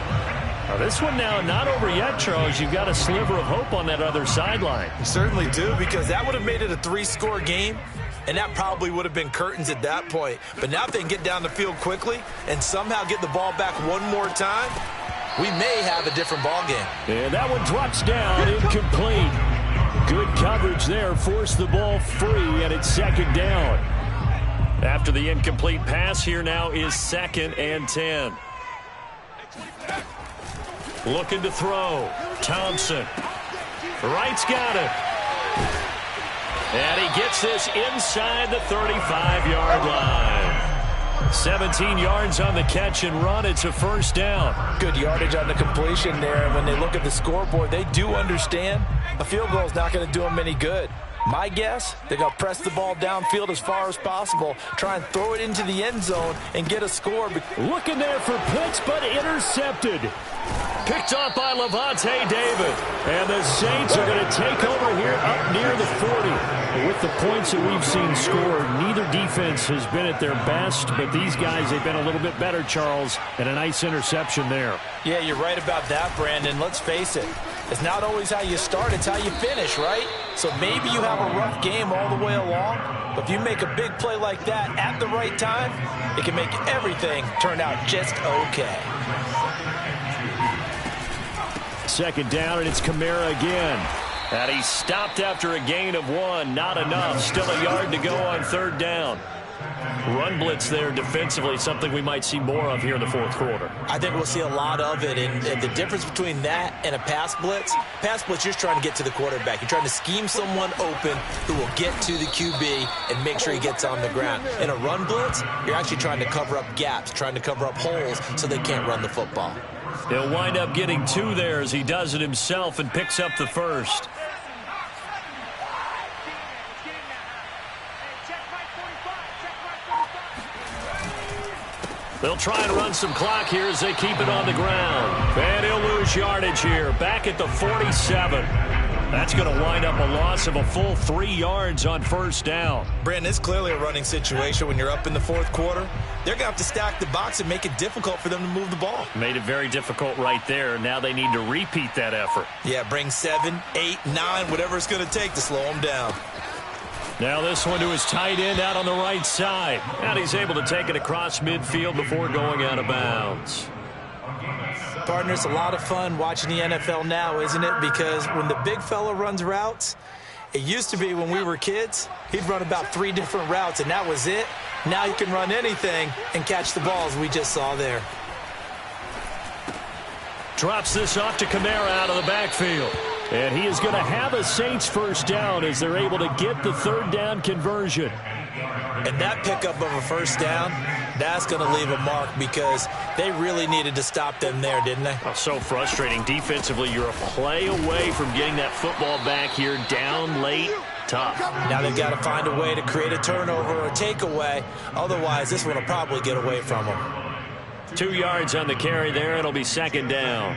Now this one now not over yet, Charles. You've got a sliver of hope on that other sideline. You certainly do, because that would have made it a 3-score game, and that probably would have been curtains at that point. But now if they can get down the field quickly and somehow get the ball back one more time, we may have a different ball game. And that one drops down, incomplete. Good coverage there, forced the ball free, and it's 2nd down. After the incomplete pass, here now is 2nd and 10. Looking to throw. Thompson. Wright's got it. And he gets this inside the 35-yard line. 17 yards on the catch and run. It's a 1st down. Good yardage on the completion there. And when they look at the scoreboard, they do understand a field goal is not going to do them any good. My guess, they're going to press the ball downfield as far as possible, try and throw it into the end zone and get a score. Looking there for Pitts, but intercepted. Picked off by Levante David. And the Saints are going to take over here up near the 40. With the points that we've seen scored, neither defense has been at their best, but these guys, they've been a little bit better, Charles, and a nice interception there. Yeah, you're right about that, Brandon. Let's face it. It's not always how you start, it's how you finish, right? So maybe you have a rough game all the way along, but if you make a big play like that at the right time, it can make everything turn out just okay. 2nd down, and it's Kamara again. And he stopped after a gain of 1. Not enough. Still a yard to go on 3rd down. Run blitz there defensively, something we might see more of here in the 4th quarter. I think we'll see a lot of it, and the difference between that and a pass blitz, you're just trying to get to the quarterback. You're trying to scheme someone open who will get to the QB and make sure he gets on the ground. In a run blitz, you're actually trying to cover up gaps, trying to cover up holes so they can't run the football. He'll wind up getting 2 there as he does it himself and picks up the 1st. They'll try and run some clock here as they keep it on the ground. And he'll lose yardage here, back at the 47. That's going to wind up a loss of a full 3 yards on 1st down. Brandon, it's clearly a running situation when you're up in the 4th quarter. They're going to have to stack the box and make it difficult for them to move the ball. Made it very difficult right there. Now they need to repeat that effort. Yeah, bring 7, 8, 9, whatever it's going to take to slow them down. Now this one to his tight end out on the right side. And he's able to take it across midfield before going out of bounds. Partner, it's a lot of fun watching the NFL now, isn't it? Because when the big fella runs routes, It used to be when we were kids, he'd run about 3 different routes, and that was it. Now he can run anything and catch the balls we just saw there. Drops this off to Kamara out of the backfield. And he is going to have a Saints first down as they're able to get the third down conversion. And that pickup of a first down, that's going to leave a mark because they really needed to stop them there, didn't they? Oh, so frustrating. Defensively, you're a play away from getting that football back here down late. Tough. Now they've got to find a way to create a turnover or a takeaway. Otherwise, this one will probably get away from them. 2 yards on the carry there. It'll be second down.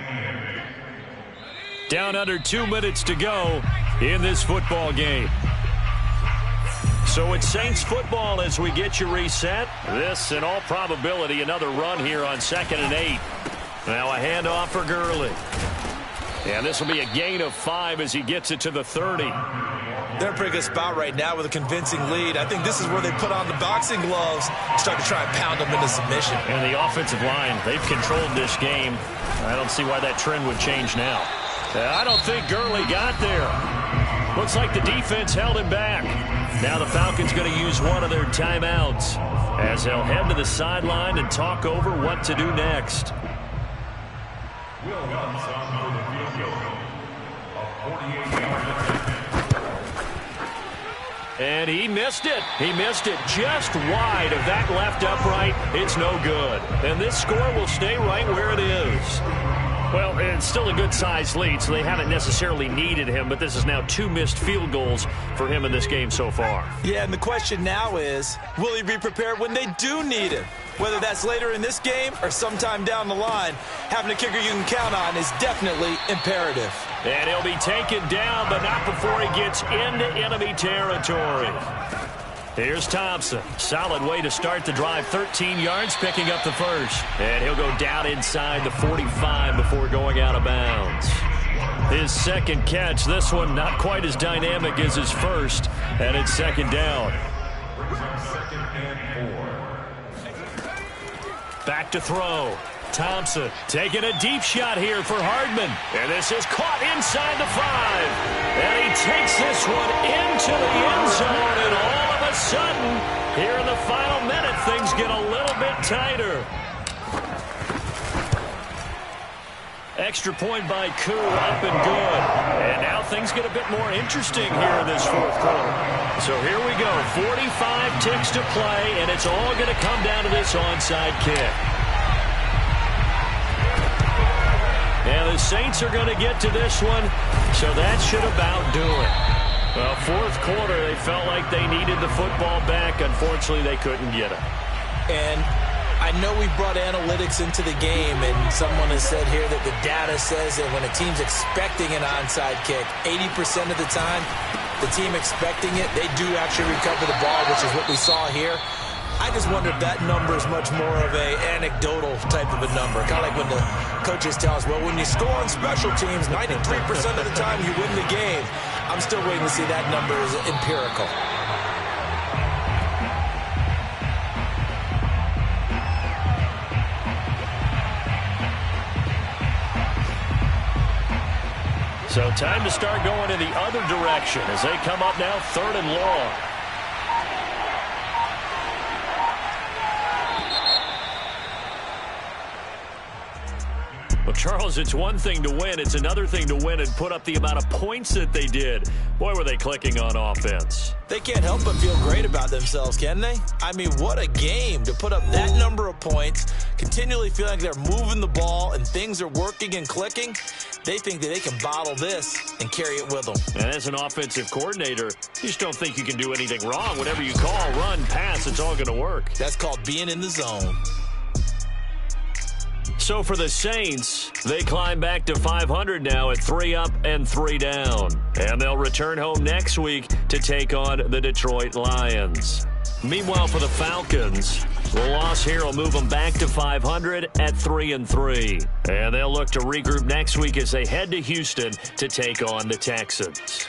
Down under 2 minutes to go in this football game. So it's Saints football as we get you reset. This, in all probability, another run here on 2nd and 8. Now a handoff for Gurley. And this will be a gain of 5 as he gets it to the 30. They're in a pretty good spot right now with a convincing lead. I think this is where they put on the boxing gloves, start to try and pound them into submission. And the offensive line, they've controlled this game. I don't see why that trend would change now. I don't think Gurley got there. Looks like the defense held him back. Now the Falcons going to use one of their timeouts as they'll head to the sideline and talk over what to do next. Will Lutz on for the field goal. A 48-yard And he missed it. He missed it just wide of that left upright. It's no good. And this score will stay right where it is. Well, it's still a good-sized lead, so they haven't necessarily needed him, but this is now 2 missed field goals for him in this game so far. Yeah, and the question now is, will he be prepared when they do need him? Whether that's later in this game or sometime down the line, having a kicker you can count on is definitely imperative. And he'll be taken down, but not before he gets into enemy territory. Here's Thompson. Solid way to start the drive. 13 yards, picking up the first. And he'll go down inside the 45 before going out of bounds. His second catch, this one not quite as dynamic as his first. And it's second down. Back to throw. Thompson taking a deep shot here for Hardman. And this is caught inside the 5. And he takes this one into the end zone. And all of a sudden, here in the final minute, things get a little bit tighter. Extra point by Koo, up and good. And now things get a bit more interesting here in this fourth quarter. So here we go, 45 ticks to play, and it's all going to come down to this onside kick. And the Saints are going to get to this one, so that should about do it. Well, fourth quarter, they felt like they needed the football back. Unfortunately, they couldn't get it. And I know we brought analytics into the game, and someone has said here that the data says that when a team's expecting an onside kick, 80% of the time, the team expecting it, they do actually recover the ball, which is what we saw here. I just wonder if that number is much more of a anecdotal type of a number. Kind of like when the coaches tell us, well, when you score on special teams, 93% of the time you win the game. I'm still waiting to see that number is empirical. So time to start going in the other direction as they come up now 3rd and long. Well, Charles, it's one thing to win. It's another thing to win and put up the amount of points that they did. Boy, were they clicking on offense. They can't help but feel great about themselves, can they? I mean, what a game to put up that number of points, continually feeling like they're moving the ball and things are working and clicking. They think that they can bottle this and carry it with them. And as an offensive coordinator, you just don't think you can do anything wrong. Whatever you call, run, pass, it's all going to work. That's called being in the zone. So for the Saints, they climb back to 500 now at 3 up and 3 down. And they'll return home next week to take on the Detroit Lions. Meanwhile, for the Falcons, the loss here will move them back to 500 at 3-3. And they'll look to regroup next week as they head to Houston to take on the Texans.